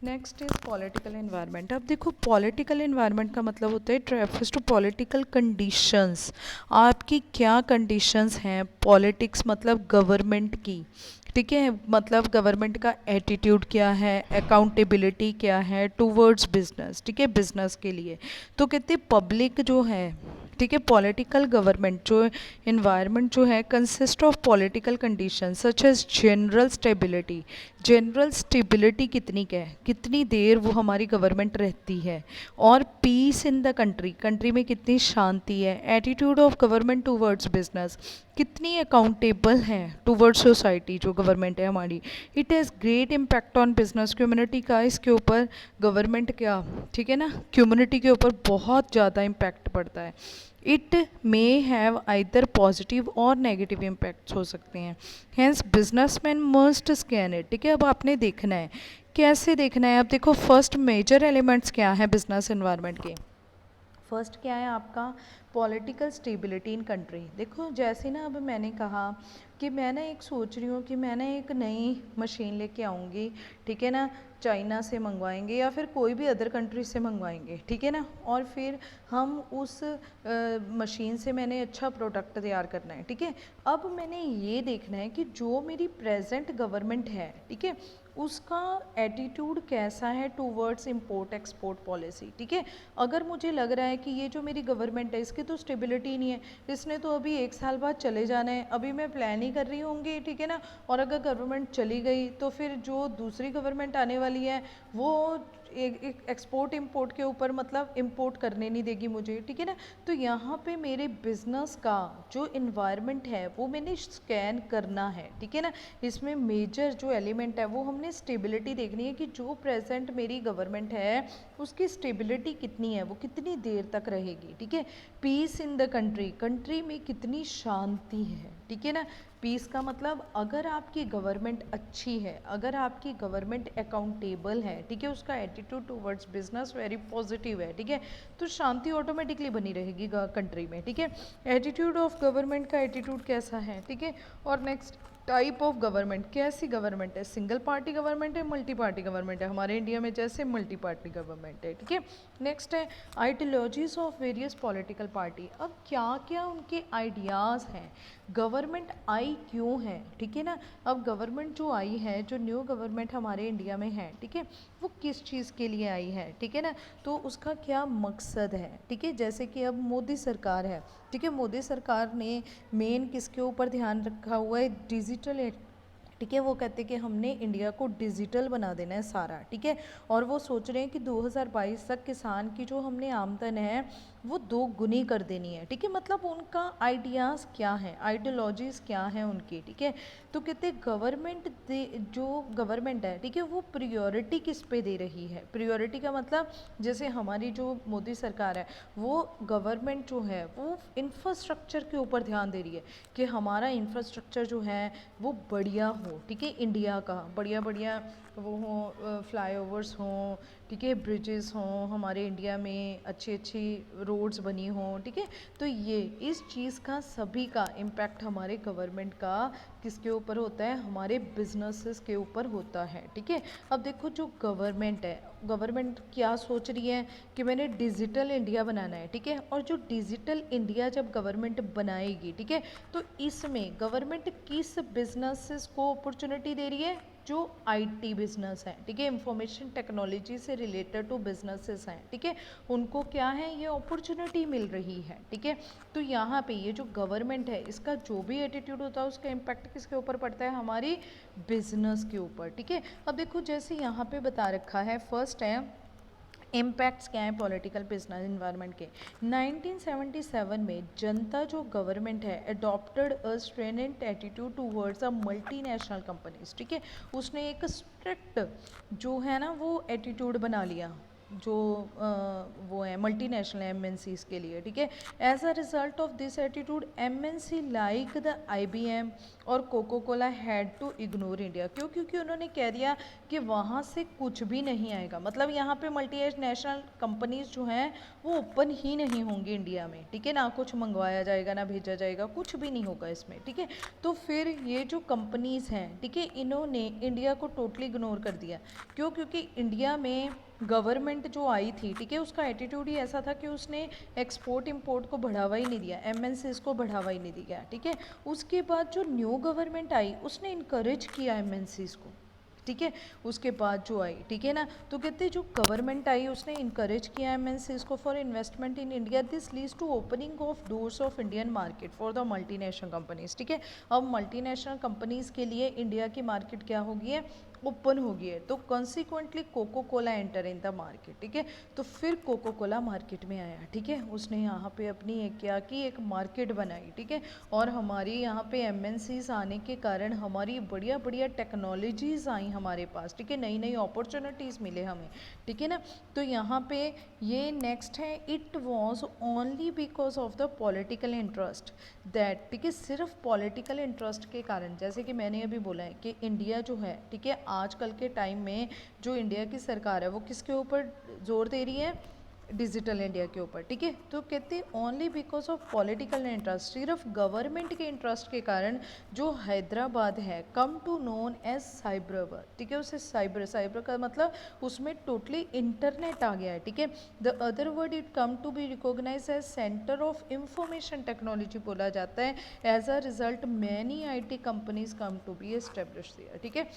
Next is political environment. अब देखो पॉलिटिकल एनवायरनमेंट का मतलब होता है रेफर्स टू पॉलिटिकल कंडीशंस, आपकी क्या कंडीशंस हैं, पॉलिटिक्स मतलब गवर्नमेंट की, ठीक है, मतलब गवर्नमेंट का एटीट्यूड क्या है, अकाउंटेबिलिटी क्या है टूवर्ड्स बिजनेस, ठीक है, बिजनेस के लिए। तो कहते पब्लिक जो है, ठीक है, पॉलिटिकल गवर्नमेंट जो इन्वायरमेंट जो है consist of political condition such as general stability, general stability कितनी क्या है, कितनी देर वो हमारी गवर्नमेंट रहती है, और peace in the country, country में कितनी शांति है, attitude of government towards business, कितनी अकाउंटेबल है टूवर्ड्स सोसाइटी जो गवर्नमेंट है हमारी। It has great impact on business community का, इसके ऊपर गवर्नमेंट क्या, ठीक है ना, कम्युनिटी के ऊपर बहुत ज़्यादा इम्पैक्ट पड़ता है। It may have either positive और नेगेटिव इम्पैक्ट्स हो सकते हैं, hence businessman must scan it, ठीक है। अब आपने देखना है, कैसे देखना है। अब देखो फर्स्ट मेजर एलिमेंट्स क्या हैं बिजनेस एनवायरनमेंट के। फर्स्ट क्या है आपका, पॉलिटिकल स्टेबिलिटी इन कंट्री। देखो जैसे ना अब मैंने कहा कि मैं ना एक सोच रही हूँ कि मैं ना एक नई मशीन लेके आऊँगी, ठीक है ना, चाइना से मंगवाएंगे या फिर कोई भी अदर कंट्री से मंगवाएंगे, ठीक है ना, और फिर हम उस मशीन से मैंने अच्छा प्रोडक्ट तैयार करना है, ठीक है। अब मैंने ये देखना है कि जो मेरी प्रेजेंट गवर्नमेंट है, ठीक है, उसका एटीट्यूड कैसा है टूवर्ड्स इंपोर्ट एक्सपोर्ट पॉलिसी, ठीक है। अगर मुझे लग रहा है कि ये जो मेरी गवर्नमेंट है इसकी तो स्टेबिलिटी नहीं है, इसने तो अभी 1 साल बाद चले जाना है, अभी मैं प्लान ही कर रही होंगी, ठीक है ना, और अगर गवर्नमेंट चली गई तो फिर जो दूसरी गवर्नमेंट आने वाली है वो एक एक्सपोर्ट इंपोर्ट के ऊपर मतलब इंपोर्ट करने नहीं देगी मुझे, ठीक है ना। तो यहाँ पे मेरे बिजनेस का जो इन्वायरमेंट है वो मैंने स्कैन करना है, ठीक है ना। इसमें मेजर जो एलिमेंट है वो हमने स्टेबिलिटी देखनी है कि जो प्रेजेंट मेरी गवर्नमेंट है उसकी स्टेबिलिटी कितनी है, वो कितनी देर तक रहेगी, ठीक है। Peace in the country, country में कितनी शांति है, ठीक है ना। पीस का मतलब अगर आपकी गवर्नमेंट अच्छी है, अगर आपकी गवर्नमेंट अकाउंटेबल है, ठीक है, उसका attitude towards business very positive है, ठीक है, तो शांति ऑटोमेटिकली बनी रहेगी कंट्री में, ठीक है। एटीट्यूड ऑफ गवर्नमेंट का एटीट्यूड कैसा है, ठीक है। और नेक्स्ट टाइप ऑफ गवर्नमेंट, कैसी गवर्नमेंट है, सिंगल पार्टी गवर्नमेंट है, मल्टी पार्टी गवर्नमेंट है, हमारे इंडिया में जैसे मल्टी पार्टी गवर्नमेंट है, ठीक है। नेक्स्ट है ideologies of various political party. अब क्या क्या उनके आइडियाज़ हैं, गवर्नमेंट आई क्यों है, ठीक है ना। अब गवर्नमेंट जो आई है, जो न्यू गवर्नमेंट हमारे इंडिया में है, ठीक है, वो किस चीज़ के लिए आई है, ठीक है ना, तो उसका क्या मकसद है, ठीक है। जैसे कि अब मोदी सरकार है, ठीक है, मोदी सरकार ने मेन किसके ऊपर ध्यान रखा हुआ है, डिजिटल, ठीक है। वो कहते हैं कि हमने इंडिया को डिजिटल बना देना है सारा, ठीक है। और वो सोच रहे हैं कि 2022 तक किसान की जो हमने आमदन है वो 2 गुनी कर देनी है, ठीक है। मतलब उनका आइडियाज़ क्या है, आइडियोलॉजीज़ क्या हैं उनकी, ठीक है। तो कहते गवर्नमेंट जो गवर्नमेंट है, ठीक है, वो प्रियोरिटी किस पे दे रही है। प्रियोरिटी का मतलब जैसे हमारी जो मोदी सरकार है वो गवर्नमेंट जो है वो इंफ्रास्ट्रक्चर के ऊपर ध्यान दे रही है कि हमारा इंफ्रास्ट्रक्चर जो है वो बढ़िया हो, ठीक है, इंडिया का बढ़िया बढ़िया वो हों, फ्लाईओवर्स हों, ठीक है, ब्रिजेस हों, हमारे इंडिया में अच्छी अच्छी रोड्स बनी हों, ठीक है। तो ये इस चीज़ का सभी का इम्पैक्ट हमारे गवर्नमेंट का किसके ऊपर होता है, हमारे बिजनेसेस के ऊपर होता है, ठीक है। अब देखो जो गवर्नमेंट है, गवर्नमेंट क्या सोच रही है कि मैंने डिजिटल इंडिया बनाना है, ठीक है। और जो डिजिटल इंडिया जब गवर्नमेंट बनाएगी, ठीक है, तो इसमें गवर्नमेंट किस बिजनेसेस को अपॉर्चुनिटी दे रही है, जो आईटी बिजनेस है, ठीक है, इंफॉर्मेशन टेक्नोलॉजी से रिलेटेड टू बिजनेसेस हैं, ठीक है, उनको क्या है ये अपॉर्चुनिटी मिल रही है, ठीक है। तो यहाँ पे ये जो गवर्नमेंट है इसका जो भी एटीट्यूड होता है उसका इम्पैक्ट किसके ऊपर पड़ता है, हमारी बिजनेस के ऊपर, ठीक है। अब देखो जैसे यहाँ पे बता रखा है, फर्स्ट है इम्पैक्ट्स क्या है पॉलिटिकल बिजनेस इन्वायरमेंट के। 1977 में जनता जो गवर्नमेंट है adopted a stringent attitude towards a multinational companies, ठीक है, उसने एक स्ट्रिक्ट जो है ना वो एटीट्यूड बना लिया जो वो है मल्टीनेशनल एमएनसीज के लिए, ठीक है। As a result of this attitude MNC like the IBM और Coca Cola had to ignore India, क्यों, क्योंकि उन्होंने कह दिया कि वहाँ से कुछ भी नहीं आएगा, मतलब यहाँ पे मल्टी नेशनल कंपनीज जो हैं वो ओपन ही नहीं होंगी इंडिया में, ठीक है, ना कुछ मंगवाया जाएगा ना भेजा जाएगा, कुछ भी नहीं होगा इसमें, ठीक है। तो फिर ये जो कंपनीज हैं, ठीक है, इन्होंने इंडिया को टोटली इग्नोर कर दिया, क्यों, क्योंकि इंडिया में गवर्नमेंट जो आई थी, ठीक है, उसका एटीट्यूड ही ऐसा था कि उसने एक्सपोर्ट इंपोर्ट को बढ़ावा ही नहीं दिया, एमएनसीज को बढ़ावा ही नहीं दिया, ठीक है। उसके बाद जो न्यू गवर्नमेंट आई उसने इनकरेज किया एमएनसीज को, ठीक है, उसके बाद जो आई, ठीक है ना। तो कहते जो गवर्नमेंट आई उसने इनकरेज किया एमएनसीज को for investment in India, this leads to opening of doors of Indian market for the multinational companies, ठीक है। अब मल्टीनेशनल कंपनीज के लिए इंडिया की मार्केट क्या होगी है, ओपन हो गई है। तो consequently Coca Cola enter in the market, ठीक है। तो फिर कोको कोला मार्केट में आया, ठीक है, उसने यहाँ पे अपनी एक क्या की एक मार्केट बनाई, ठीक है। और हमारी यहाँ पे एमएनसीज आने के कारण हमारी बढ़िया बढ़िया टेक्नोलॉजीज आई हमारे पास, ठीक है, नई नई अपॉर्चुनिटीज़ मिले हमें, ठीक है ना। तो यहाँ पे ये नेक्स्ट है, it was only because of the political interest that, ठीक है, सिर्फ पॉलिटिकल इंटरेस्ट के कारण, जैसे कि मैंने अभी बोला है कि इंडिया जो है, ठीक है, आजकल के टाइम में जो इंडिया की सरकार है वो किसके ऊपर जोर दे रही है, डिजिटल इंडिया के ऊपर, ठीक है। तो कहते हैं only because of political interest, सिर्फ गवर्नमेंट के इंटरेस्ट के कारण जो हैदराबाद है come to known as Cyberabad, ठीक है, उसे साइबर, साइबर का मतलब उसमें टोटली इंटरनेट आ गया है, ठीक है। The other word it come to be recognise as centre of information technology बोला जाता है। As a result many IT companies come to be establish दिया, ठीक है।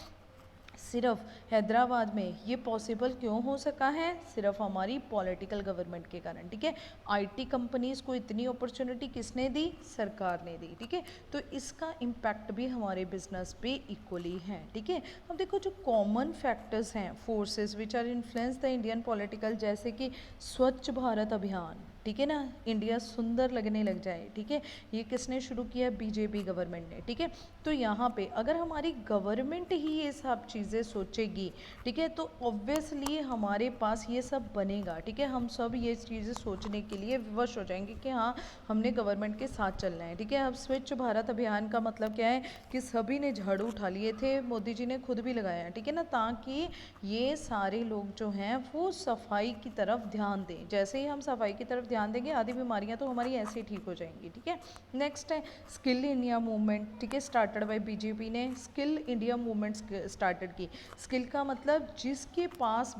सिर्फ हैदराबाद में ये पॉसिबल क्यों हो सका है? सिर्फ हमारी पॉलिटिकल गवर्नमेंट के कारण, ठीक है। आईटी कंपनीज को इतनी अपॉर्चुनिटी किसने दी? सरकार ने दी, ठीक है। तो इसका इम्पैक्ट भी हमारे बिजनेस पे इक्वली है, ठीक है। अब देखो जो कॉमन फैक्टर्स हैं, forces which are influence the Indian political, जैसे कि स्वच्छ भारत अभियान, ठीक है ना, इंडिया सुंदर लगने लग जाए, ठीक है, ये किसने शुरू किया? बीजेपी गवर्नमेंट ने, ठीक है। तो यहाँ पे अगर हमारी गवर्नमेंट ही ये सब चीज़ें सोचेगी, ठीक है, तो ऑब्वियसली हमारे पास ये सब बनेगा, ठीक है। हम सब ये चीज़ें सोचने के लिए विवश हो जाएंगे कि हाँ हमने गवर्नमेंट के साथ चलना है, ठीक है। अब स्वच्छ भारत अभियान का मतलब क्या है कि सभी ने झाड़ू उठा लिए थे, मोदी जी ने खुद भी लगाया, ठीक है ना, ताकि ये सारे लोग जो हैं वो सफाई की तरफ ध्यान दें। जैसे ही हम सफाई की तरफ ध्यान देंगे आधी बीमारियां तो हमारी ऐसे ही ठीक हो जाएंगी, ठीक है। नेक्स्ट है स्किल इंडिया मूवमेंट, ठीक है, स्टार्टेड बाय बीजेपी ने स्किल इंडिया मूवमेंट स्टार्टेड की। स्किल का मतलब जिसके पास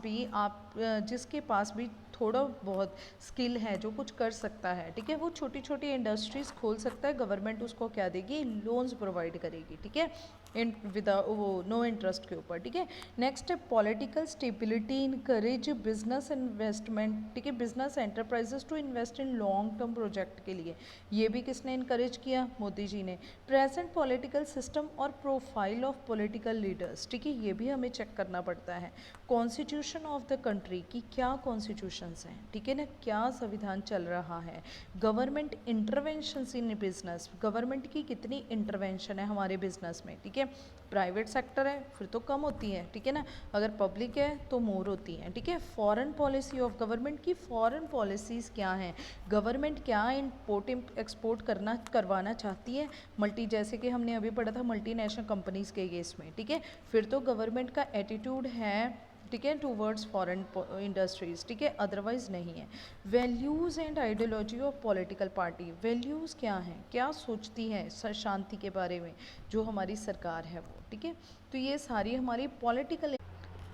भी थोड़ा बहुत स्किल है, जो कुछ कर सकता है, ठीक है, वो छोटी छोटी इंडस्ट्रीज खोल सकता है, गवर्नमेंट उसको क्या देगी? लोन्स प्रोवाइड करेगी, ठीक है, वो नो इंटरेस्ट के ऊपर, ठीक है। नेक्स्ट है political stability encourage business investment, ठीक है, business enterprises to invest in long term project के लिए, ये भी किसने इनकरेज किया? मोदी जी ने। प्रेजेंट पॉलिटिकल सिस्टम और प्रोफाइल ऑफ पॉलिटिकल लीडर्स, ठीक है, ये भी हमें चेक करना पड़ता है। कॉन्स्टिट्यूशन ऑफ द कंट्री की क्या कॉन्स्टिट्यूशंस हैं, ठीक है ना, क्या संविधान चल रहा है। Government interventions in business, government की कितनी इंटरवेंशन है हमारे बिजनेस में, ठीक है। प्राइवेट सेक्टर है फिर तो कम होती है, ठीक है ना, अगर पब्लिक है तो मोर होती है, ठीक है। फॉरेन पॉलिसी ऑफ गवर्नमेंट की फॉरेन पॉलिसीज़ क्या हैं, गवर्नमेंट क्या इम्पोर्ट एक्सपोर्ट करवाना चाहती है, जैसे कि हमने अभी पढ़ा था मल्टीनेशनल कंपनीज़ के केस में, ठीक है। फिर तो गवर्नमेंट का एटीट्यूड है, ठीक है, टूवर्ड्स फॉरेन इंडस्ट्रीज़, ठीक है, अदरवाइज नहीं है। Values and ideology of political party, values क्या हैं, क्या सोचती है शांति के बारे में जो हमारी सरकार है वो, ठीक है। तो ये सारी हमारी political.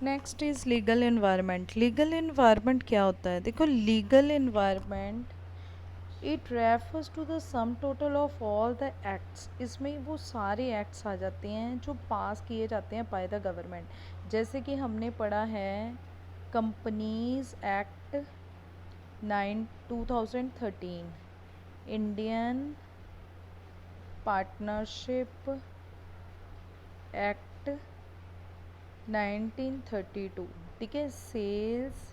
Next is legal environment. Legal environment क्या होता है? देखो legal environment it refers to the sum total of all the acts, इसमें वो सारे एक्ट्स आ जाते हैं जो पास किए जाते हैं बाय द गवर्नमेंट। जैसे कि हमने पढ़ा है companies act 2013, Indian partnership act 1932, ठीक है, सेल्स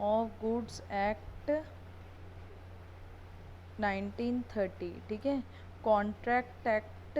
ऑफ गुड्स एक्ट 1930, ठीक है, कॉन्ट्रैक्ट एक्ट,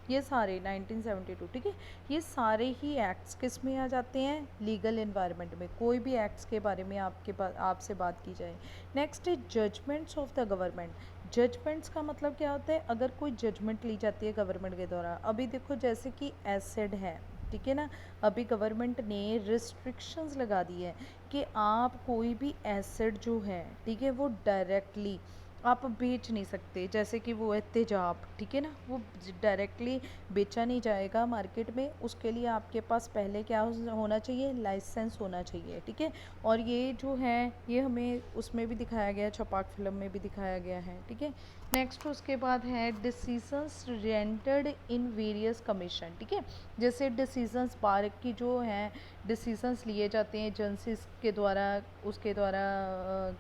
ये सारे 1972, ठीक है, ये सारे ही एक्ट्स किस में आ जाते हैं? लीगल एनवायरनमेंट में। कोई भी एक्ट्स के बारे में आपसे बात की जाए। नेक्स्ट है judgments of the government. Judgments का मतलब क्या होता है? अगर कोई जजमेंट ली जाती है गवर्नमेंट के द्वारा, अभी देखो जैसे कि एसिड है, ठीक है ना, अभी गवर्नमेंट ने रिस्ट्रिक्शंस लगा दी है कि आप कोई भी एसिड जो है, ठीक है, वो डायरेक्टली आप बेच नहीं सकते। जैसे कि वो है तेजाब, ठीक है ना, वो डायरेक्टली बेचा नहीं जाएगा मार्केट में, उसके लिए आपके पास पहले क्या होना चाहिए? लाइसेंस होना चाहिए, ठीक है। और ये जो है ये हमें उसमें भी दिखाया गया है, छपाक फिल्म में भी दिखाया गया है, ठीक है। नेक्स्ट उसके बाद है डिसीजंस रेंटर्ड इन वेरियस कमीशन, ठीक है, जैसे डिसीजंस बार की जो हैं डिसीजंस लिए जाते हैं एजेंसीज के द्वारा, उसके द्वारा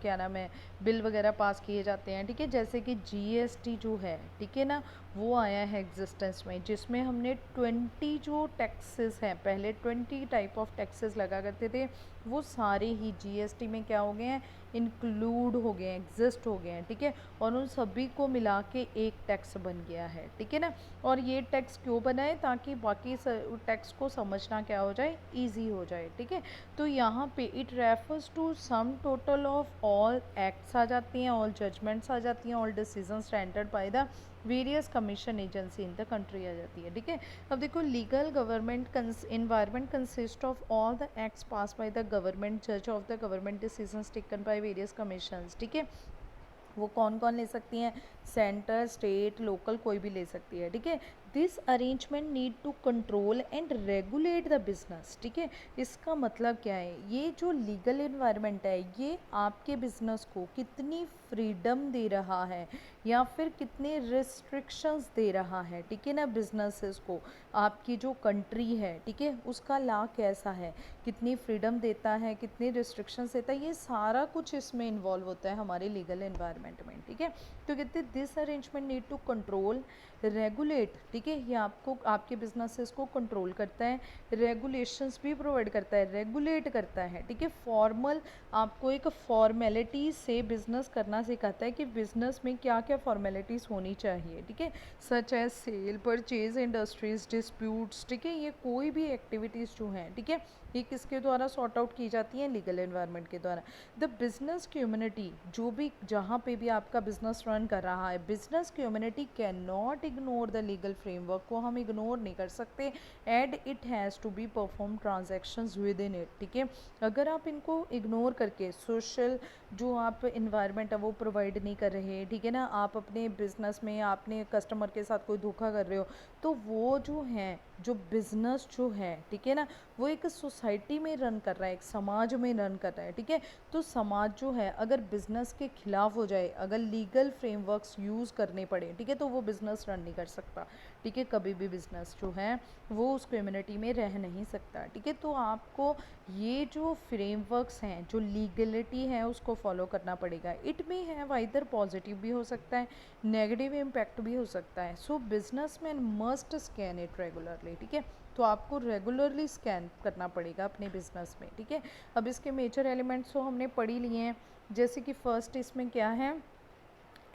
क्या नाम है, बिल वगैरह पास किए जाते हैं, ठीक है। जैसे कि जीएसटी जो है, ठीक है ना, वो आया है एग्जिस्टेंस में, जिसमें हमने 20 जो टैक्सेस हैं, पहले 20 टाइप ऑफ टैक्सेस लगा करते थे, वो सारे ही जीएसटी में क्या हो गए हैं? इंक्लूड हो गए हैं, एग्जिस्ट हो गए हैं, ठीक है। और उन सभी को मिला के एक टैक्स बन गया है, ठीक है ना। और ये टैक्स क्यों बना है? ताकि बाकी टैक्स को समझना क्या हो जाए? ईजी हो जाए, ठीक है। तो यहाँ पे it refers to sum total of all acts आ जाती हैं, ऑल जजमेंट्स आ जाती हैं, all decisions rendered by the various commission agency in the country आ जाती है, ठीक है। अब देखो legal government environment consist of all the acts pass by the government, जज of the government decisions taken by various commissions, ठीक है। वो कौन कौन ले सकती हैं, सेंटर, स्टेट, लोकल, कोई भी ले सकती है, ठीक है। This arrangement need to control and regulate the business, ठीक है। इसका मतलब क्या है, ये जो लीगल इन्वायरमेंट है ये आपके बिजनेस को कितनी फ्रीडम दे रहा है या फिर कितने रिस्ट्रिक्शंस दे रहा है, ठीक है ना, बिजनेसेस को। आपकी जो कंट्री है, ठीक है, उसका लॉ कैसा है, कितनी फ्रीडम देता है, कितनी रिस्ट्रिक्शंस देता है, ये सारा कुछ इसमें इन्वॉल्व होता है हमारे लीगल एनवायरनमेंट में, ठीक है। तो कहते हैं this arrangement need to control, regulate, ठीक है, ये आपको आपके बिजनेसेस को कंट्रोल करता है, रेगुलेशंस भी प्रोवाइड करता है, रेगुलेट करता है, ठीक है। फॉर्मल, आपको एक फॉर्मेलिटीज से बिजनेस करना सिखाता है कि बिजनेस में क्या क्या फॉर्मेलिटीज़ होनी चाहिए, ठीक है, such as sale, purchase, industries, disputes, ठीक है, ये कोई भी एक्टिविटीज़ जो हैं, ठीक है, ये किसके द्वारा सॉर्ट आउट की जाती हैं, लीगल एनवायरनमेंट के द्वारा। द बिजनेस कम्युनिटी, जो भी जहाँ पे भी आपका बिजनेस रन कर रहा है, business community can not ignore the legal framework, को हम इग्नोर नहीं कर सकते, and it has to be perform transactions within it, ठीक है। अगर आप इनको इग्नोर करके सोशल जो आप इन्वायरमेंट है वो प्रोवाइड नहीं कर रहे, ठीक है ना, आप अपने बिजनेस में आपने कस्टमर के साथ कोई धोखा कर रहे हो, तो वो जो है, जो बिजनेस जो है, ठीक है ना, वो एक सोसाइटी में रन कर रहा है, एक समाज में रन कर रहा है, ठीक है। तो समाज जो है अगर बिजनेस के खिलाफ हो जाए, अगर लीगल फ्रेमवर्क्स यूज़ करने पड़े, ठीक है, तो वो बिजनेस रन नहीं कर सकता, ठीक है, कभी भी बिजनेस जो है वो उस कम्युनिटी में रह नहीं सकता, ठीक है। तो आपको ये जो फ्रेमवर्क्स हैं, जो लीगलिटी है, उसको फॉलो करना पड़ेगा। इट में है इधर पॉजिटिव भी हो सकता है, नेगेटिव इम्पैक्ट भी हो सकता है। So businessman must scan it regularly, ठीक है। तो आपको रेगुलरली स्कैन करना पड़ेगा अपने बिजनेस में, ठीक है। अब इसके मेजर एलिमेंट्स तो हमने पढ़ ही लिए हैं, जैसे कि फर्स्ट इसमें क्या है,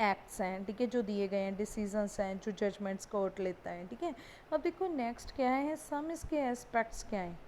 एक्ट्स हैं, ठीक है, जो दिए गए हैं, डिसीजंस हैं, जो जजमेंट्स कोर्ट लेता है, ठीक है। अब देखो नेक्स्ट क्या है, सम इसके एस्पेक्ट्स क्या हैं,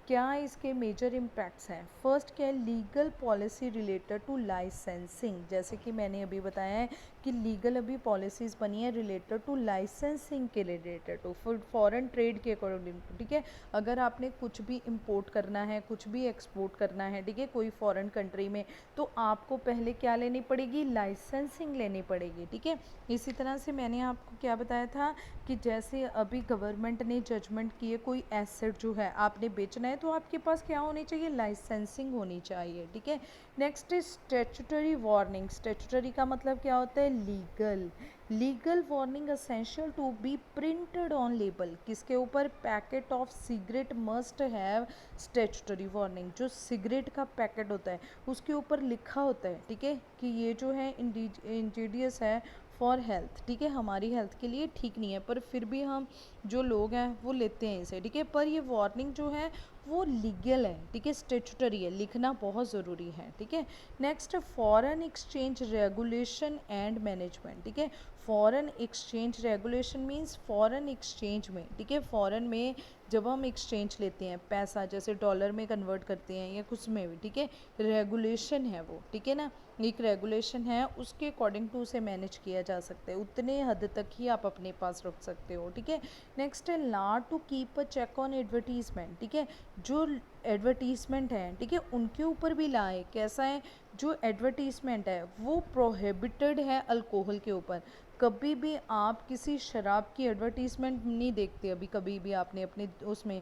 क्या इसके मेजर इम्पैक्ट्स हैं। फर्स्ट क्या है, legal policy related to licensing, जैसे कि मैंने अभी बताया है कि लीगल अभी पॉलिसीज़ बनी है रिलेटेड टू लाइसेंसिंग के रिलेटेड टू फॉरेन ट्रेड के अकॉर्डिंग, ठीक है। अगर आपने कुछ भी इंपोर्ट करना है, कुछ भी एक्सपोर्ट करना है, ठीक है, कोई फॉरेन कंट्री में, तो आपको पहले क्या लेनी पड़ेगी, लाइसेंसिंग लेनी पड़ेगी, ठीक है। इसी तरह से मैंने आपको क्या बताया था कि जैसे अभी गवर्नमेंट ने जजमेंट किए, कोई एसेट जो है आपने बेचना है, तो आपके पास क्या होनी चाहिए, लाइसेंसिंग होनी चाहिए, ठीक है। Next is statutory warning, statutory का मतलब क्या होता है, legal, legal warning essential to be printed on label, किसके ऊपर, packet of cigarette must have statutory warning, जो सिगरेट का पैकेट होता है उसके ऊपर लिखा होता है, ठीक है, कि ये जो है इंजीडियस है फॉर हेल्थ, ठीक है, हमारी हेल्थ के लिए ठीक नहीं है, पर फिर भी हम जो लोग हैं वो लेते हैं इसे, ठीक है। पर ये वार्निंग जो है वो लीगल है, ठीक है, स्टेचुटरी है, लिखना बहुत ज़रूरी है, ठीक है। Next, foreign exchange regulation and management, ठीक है। Foreign exchange regulation means foreign exchange में, ठीक है, फॉरेन में जब हम एक्सचेंज लेते हैं पैसा, जैसे डॉलर में कन्वर्ट करते हैं या कुछ में भी, ठीक है, रेगुलेशन है वो, ठीक है ना, एक रेगुलेशन है, उसके अकॉर्डिंग टू उसे मैनेज किया जा सकता है, उतने हद तक ही आप अपने पास रख सकते हो, ठीक है। नेक्स्ट है law to keep a check on advertisement, ठीक है, जो एडवर्टीजमेंट है, ठीक है, उनके ऊपर भी लॉ है, कैसा है, जो एडवर्टीजमेंट है वो प्रोहिबिटेड है अल्कोहल के ऊपर, कभी भी आप किसी शराब की एडवर्टीजमेंट नहीं देखते, अभी कभी भी आपने अपने उसमें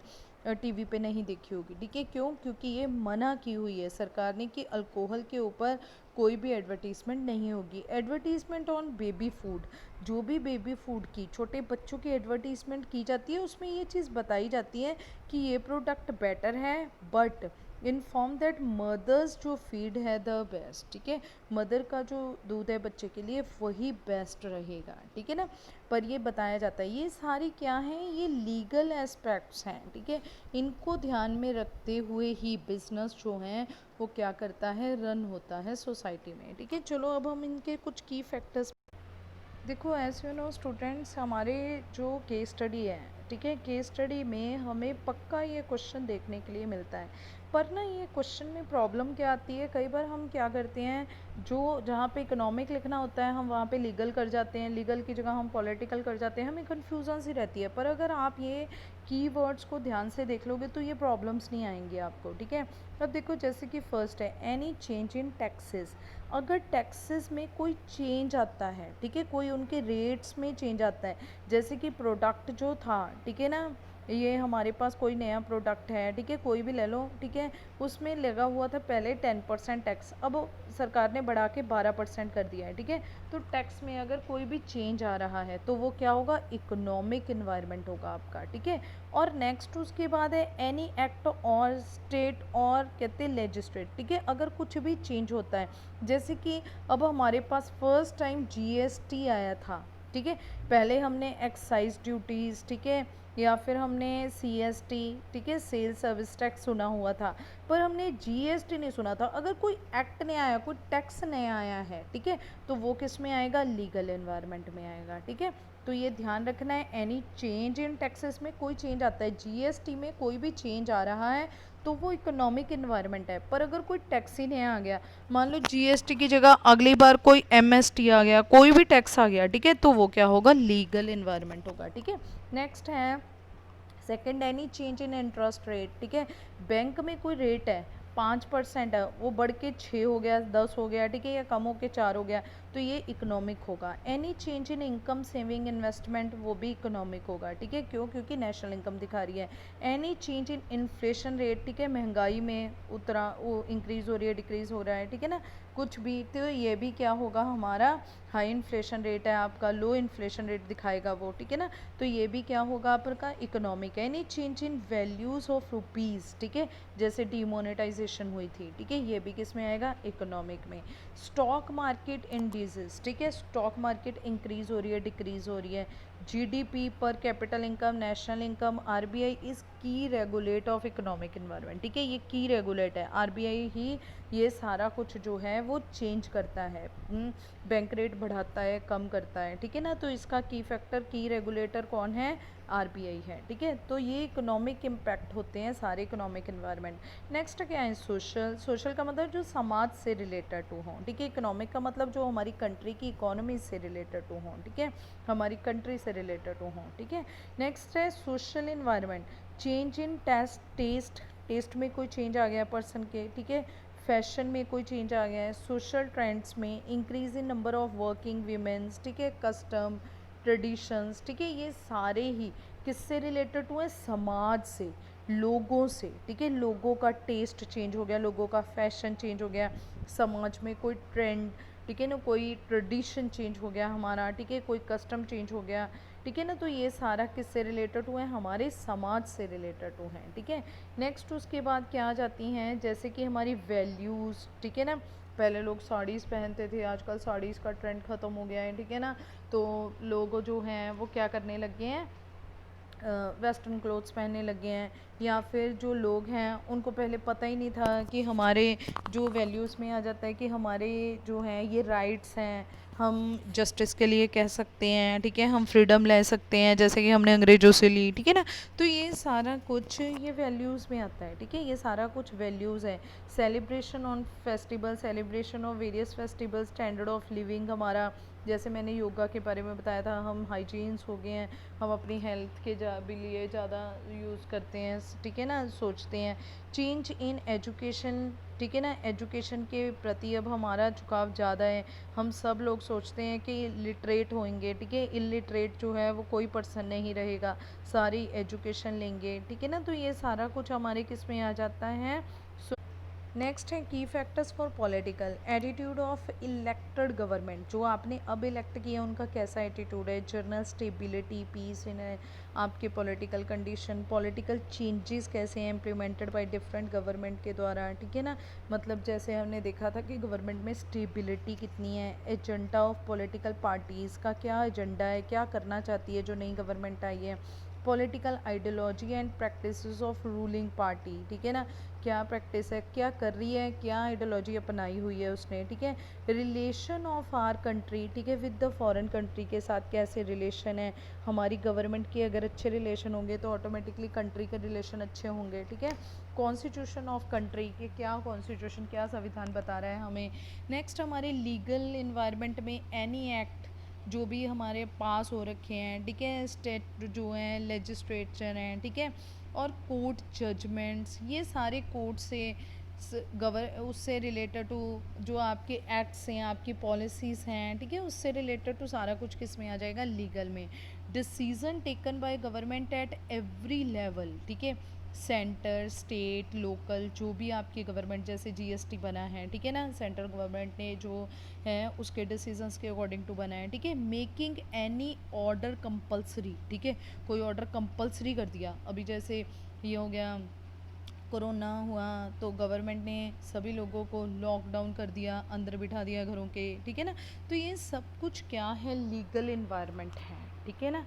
टीवी पे नहीं देखी होगी, ठीक है, क्यों, क्योंकि ये मना की हुई है सरकार ने कि अल्कोहल के ऊपर कोई भी एडवर्टीजमेंट नहीं होगी। एडवर्टीजमेंट ऑन बेबी फूड, जो भी बेबी फूड की, छोटे बच्चों की एडवर्टीजमेंट की जाती है, उसमें ये चीज़ बताई जाती है कि ये प्रोडक्ट बेटर है, बट इन्फॉर्म दैट मदर्स जो फीड है द बेस्ट, ठीक है, मदर का जो दूध है बच्चे के लिए वही बेस्ट रहेगा, ठीक है ना, पर ये बताया जाता है। ये सारी क्या हैं, ये लीगल एस्पेक्ट्स हैं, ठीक है, इनको ध्यान में रखते हुए ही बिजनेस जो हैं वो क्या करता है, रन होता है सोसाइटी में, ठीक है। चलो अब हम इनके कुछ की फैक्टर्स देखो, एज यू नो स्टूडेंट्स, हमारे जो केस स्टडी है, ठीक है, केस स्टडी में हमें पक्का ये क्वेश्चन देखने के लिए मिलता है। पर ना ये क्वेश्चन में प्रॉब्लम क्या आती है, कई बार हम क्या करते हैं, जो जहाँ पे इकोनॉमिक लिखना होता है हम वहाँ पे लीगल कर जाते हैं, लीगल की जगह हम पॉलिटिकल कर जाते हैं, हमें कन्फ्यूजन सी रहती है। पर अगर आप ये कीवर्ड्स को ध्यान से देख लोगे तो ये प्रॉब्लम्स नहीं आएंगी आपको। ठीक है, अब देखो जैसे कि फर्स्ट है एनी चेंज इन टैक्सेस। अगर टैक्सेस में कोई चेंज आता है, ठीक है, कोई उनके रेट्स में चेंज आता है, जैसे कि प्रोडक्ट जो था, ठीक है ना, ये हमारे पास कोई नया प्रोडक्ट है, ठीक है, कोई भी ले लो, ठीक है, उसमें लगा हुआ था पहले 10% टैक्स, अब सरकार ने बढ़ा के 12% कर दिया है। ठीक है, तो टैक्स में अगर कोई भी चेंज आ रहा है तो वो क्या होगा, इकोनॉमिक इन्वायरमेंट होगा आपका। ठीक है, और नेक्स्ट उसके बाद है एनी एक्ट और स्टेट और कहते हैं लेजिस्लेट। ठीक है, अगर कुछ भी चेंज होता है, जैसे कि अब हमारे पास फर्स्ट टाइम जीएसटी आया था, ठीक है, पहले हमने एक्साइज ड्यूटीज़, ठीक है, या फिर हमने सीएसटी, ठीक है, सेल सर्विस टैक्स सुना हुआ था, पर हमने जीएसटी नहीं सुना था। अगर कोई एक्ट नया आया, कोई टैक्स नया आया है, ठीक है, तो वो किस में आएगा, लीगल एनवायरनमेंट में आएगा। ठीक है, तो ये ध्यान रखना है, एनी चेंज इन टैक्सेस में कोई चेंज आता है, जीएसटी में कोई भी चेंज आ रहा है तो वो इकोनॉमिक इन्वायरमेंट है। पर अगर कोई टैक्स ही नया आ गया, मान लो जीएसटी की जगह अगली बार कोई एमएसटी आ गया, कोई भी टैक्स आ गया, ठीक है, तो वो क्या होगा, लीगल इन्वायरमेंट होगा। ठीक है, नेक्स्ट है second any change in interest rate. ठीक है, बैंक में कोई रेट है 5% है, वो बढ़ के 6 हो गया, 10 हो गया, ठीक है, या कम हो के 4 हो गया, तो ये इकोनॉमिक होगा। Any change in income saving investment, वो भी इकोनॉमिक होगा। ठीक है, क्यों, क्योंकि नेशनल इनकम दिखा रही है। Any change in inflation rate, ठीक है, महंगाई में उतरा, वो इंक्रीज हो रही है, डिक्रीज हो रहा है, ठीक है ना, कुछ भी, तो ये भी क्या होगा हमारा, हाई इन्फ्लेशन रेट है आपका, लो इन्फ्लेशन रेट दिखाएगा वो। ठीक है ना, तो ये भी क्या होगा आपका, इकोनॉमिक है। Any change in values of rupees, ठीक है, जैसे डीमोनेटाइजेशन हुई थी, ठीक है, ये भी किस में आएगा, इकोनॉमिक में। स्टॉक मार्केट इंडिसेस, ठीक है, स्टॉक मार्केट इंक्रीज हो रही है, डिक्रीज हो रही है। जीडीपी, पर capital income, national income, RBI is की रेगुलेट ऑफ इकोनॉमिक इन्वायरमेंट। ठीक है, ये की रेगुलेट है, आरबीआई ही ये सारा कुछ जो है वो चेंज करता है, बैंक रेट बढ़ाता है, कम करता है। ठीक है ना, तो इसका की फैक्टर, की रेगुलेटर कौन है, आरबीआई है। ठीक है, तो ये इकोनॉमिक इम्पैक्ट होते हैं सारे इकोनॉमिक इन्वायरमेंट। नेक्स्ट क्या है, सोशल। सोशल का मतलब जो समाज से रिलेटेड टू हों, ठीक है, इकोनॉमिक का मतलब जो हमारी कंट्री की इकोनॉमी से रिलेटेड टू हों, ठीक है, हमारी कंट्री से रिलेटेड टू हों। ठीक है, नेक्स्ट है social environment, change in taste, taste में कोई चेंज आ गया पर्सन के, ठीक है, फैशन में कोई चेंज आ गया है, सोशल ट्रेंड्स में, increase in number of working women's, ठीक है, कस्टम, ट्रेडिशंस, ठीक है, ये सारे ही किससे रिलेटेड हुए, समाज से, लोगों से। ठीक है, लोगों का टेस्ट चेंज हो गया, लोगों का फैशन चेंज हो गया, समाज में कोई ट्रेंड, ठीक है ना, कोई ट्रेडिशन चेंज हो गया हमारा, ठीक है, कोई कस्टम चेंज हो गया। ठीक है ना, तो ये सारा किससे रिलेटेड हुए, हमारे समाज से रिलेटेड हुए हैं। ठीक है, नेक्स्ट उसके बाद क्या आ जाती हैं, जैसे कि हमारी वैल्यूज़, ठीक है ना, पहले लोग साड़ीज़ पहनते थे, आजकल साड़ीज़ का ट्रेंड ख़त्म हो गया है। ठीक है ना, तो लोग जो हैं वो क्या करने लग गए हैं, वेस्टर्न क्लोथ्स पहनने लगे हैं, या फिर जो लोग हैं उनको पहले पता ही नहीं था कि हमारे जो वैल्यूज़ में आ जाता है कि हमारे जो हैं ये राइट्स हैं, हम जस्टिस के लिए कह सकते हैं, ठीक है, हम फ्रीडम ले सकते हैं जैसे कि हमने अंग्रेज़ों से ली। ठीक है ना, तो ये सारा कुछ ये वैल्यूज़ में आता है। ठीक है, ये सारा कुछ वैल्यूज़ है। Celebration on festival, celebration of various festival, standard of living हमारा, जैसे मैंने योगा के बारे में बताया था, हम हाइजीन्स हो गए हैं, हम अपनी हेल्थ के भी लिए ज़्यादा यूज़ करते हैं, ठीक है ना, सोचते हैं। चेंज इन एजुकेशन, ठीक है ना, एजुकेशन के प्रति अब हमारा झुकाव ज़्यादा है, हम सब लोग सोचते हैं कि लिटरेट होंगे, ठीक है, इलिटरेट जो है वो कोई पर्सन नहीं रहेगा, सारी एजुकेशन लेंगे। ठीक है ना, तो ये सारा कुछ हमारे किस में आ जाता है। नेक्स्ट है की factors for political attitude of elected government, जो आपने अब इलेक्ट किया उनका कैसा एटीट्यूड है, जर्नल स्टेबिलिटी, पीस इन आपके पॉलिटिकल कंडीशन, पॉलिटिकल चेंजेस कैसे हैं इम्प्लीमेंटेड बाय डिफरेंट गवर्नमेंट के द्वारा। ठीक है ना, मतलब जैसे हमने देखा था कि गवर्नमेंट में स्टेबिलिटी कितनी है, एजेंडा ऑफ पॉलिटिकल पार्टीज़ का क्या एजेंडा है, क्या करना चाहती है जो नई गवर्नमेंट आई है, political ideology and practices of ruling party, ठीक है ना, क्या प्रैक्टिस है, क्या कर रही है, क्या आइडियोलॉजी अपनाई हुई है उसने, ठीक है। रिलेशन ऑफ आर कंट्री, ठीक है, विद द फॉरेन कंट्री के साथ कैसे रिलेशन है हमारी गवर्नमेंट के, अगर अच्छे रिलेशन होंगे तो ऑटोमेटिकली कंट्री के रिलेशन अच्छे होंगे, ठीक है। कॉन्स्टिट्यूशन ऑफ कंट्री के क्या कॉन्स्टिट्यूशन, क्या संविधान बता रहा है हमें। नेक्स्ट हमारे लीगल इन्वायरमेंट में एनी एक्ट जो भी हमारे पास हो रखे हैं, ठीक है, स्टेट जो हैं, लेजिस्लेचर हैं, ठीक है, और कोर्ट जजमेंट्स, ये सारे कोर्ट से उससे रिलेटेड टू जो आपके एक्ट्स हैं, आपकी पॉलिसीज़ हैं, ठीक है, उससे रिलेटेड टू सारा कुछ किस में आ जाएगा, लीगल में। Decision taken by government at every level, ठीक है, सेंटर, स्टेट, लोकल, जो भी आपकी गवर्नमेंट, जैसे जीएसटी बना है, ठीक है ना, सेंट्रल गवर्नमेंट ने जो है उसके डिसीजंस के अकॉर्डिंग टू बना है, ठीक है। मेकिंग एनी ऑर्डर कंपलसरी, ठीक है, कोई ऑर्डर कंपलसरी कर दिया, अभी जैसे ये हो गया कोरोना हुआ तो गवर्नमेंट ने सभी लोगों को लॉकडाउन कर दिया, अंदर बिठा दिया घरों के, ठीक है ना, तो ये सब कुछ क्या है, लीगल इन्वायरमेंट है, ठीक है ना।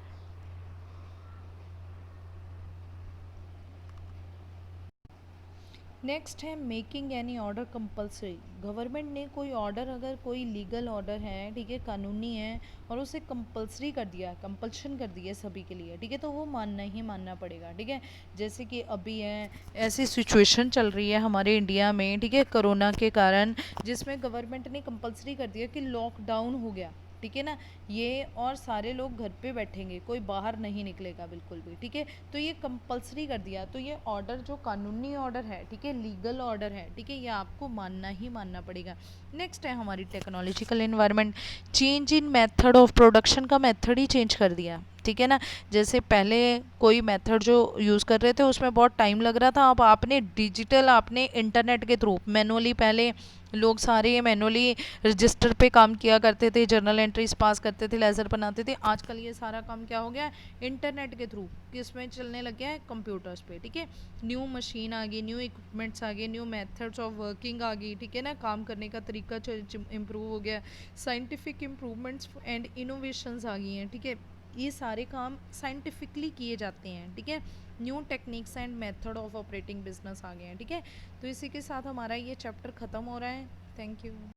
नेक्स्ट है making any order compulsory, government ने कोई ऑर्डर, अगर कोई लीगल ऑर्डर है, ठीक है, कानूनी है, और उसे कंपलसरी कर दिया, कंपल्शन कर दिया सभी के लिए, ठीक है, तो वो मानना ही मानना पड़ेगा, ठीक है। जैसे कि अभी है ऐसी सिचुएशन चल रही है हमारे इंडिया में, ठीक है, कोरोना के कारण, जिसमें गवर्नमेंट ने कंपलसरी कर दिया कि लॉकडाउन हो गया, ठीक है ना, ये और सारे लोग घर पे बैठेंगे, कोई बाहर नहीं निकलेगा बिल्कुल भी, ठीक है, तो ये कंपलसरी कर दिया, तो ये ऑर्डर जो कानूनी ऑर्डर है, ठीक है, लीगल ऑर्डर है, ठीक है, ये आपको मानना ही मानना पड़ेगा। नेक्स्ट है हमारी technological environment, change in method of production का मेथड ही चेंज कर दिया, ठीक है ना। जैसे पहले कोई मेथड जो यूज़ कर रहे थे उसमें बहुत टाइम लग रहा था, अब आपने डिजिटल, आपने इंटरनेट के थ्रू, मैनुअली पहले लोग सारे ये मैनुअली रजिस्टर पे काम किया करते थे, जर्नल एंट्रीज पास करते थे, लेजर बनाते थे, आजकल ये सारा काम क्या हो गया, इंटरनेट के थ्रू किस में चलने लग गया है, कंप्यूटर्स पे, ठीक है। न्यू मशीन आ गई, न्यू इक्विपमेंट्स आ गए, न्यू मेथड्स ऑफ वर्किंग आ गई, ठीक है ना, काम करने का तरीका इम्प्रूव हो गया, साइंटिफिक इम्प्रूवमेंट्स एंड इनोवेशंस आ गई हैं, ठीक है, ये सारे काम साइंटिफिकली किए जाते हैं, ठीक है। New techniques and method of operating business आ गए हैं, ठीक है। तो इसी के साथ हमारा ये चैप्टर ख़त्म हो रहा है। Thank you.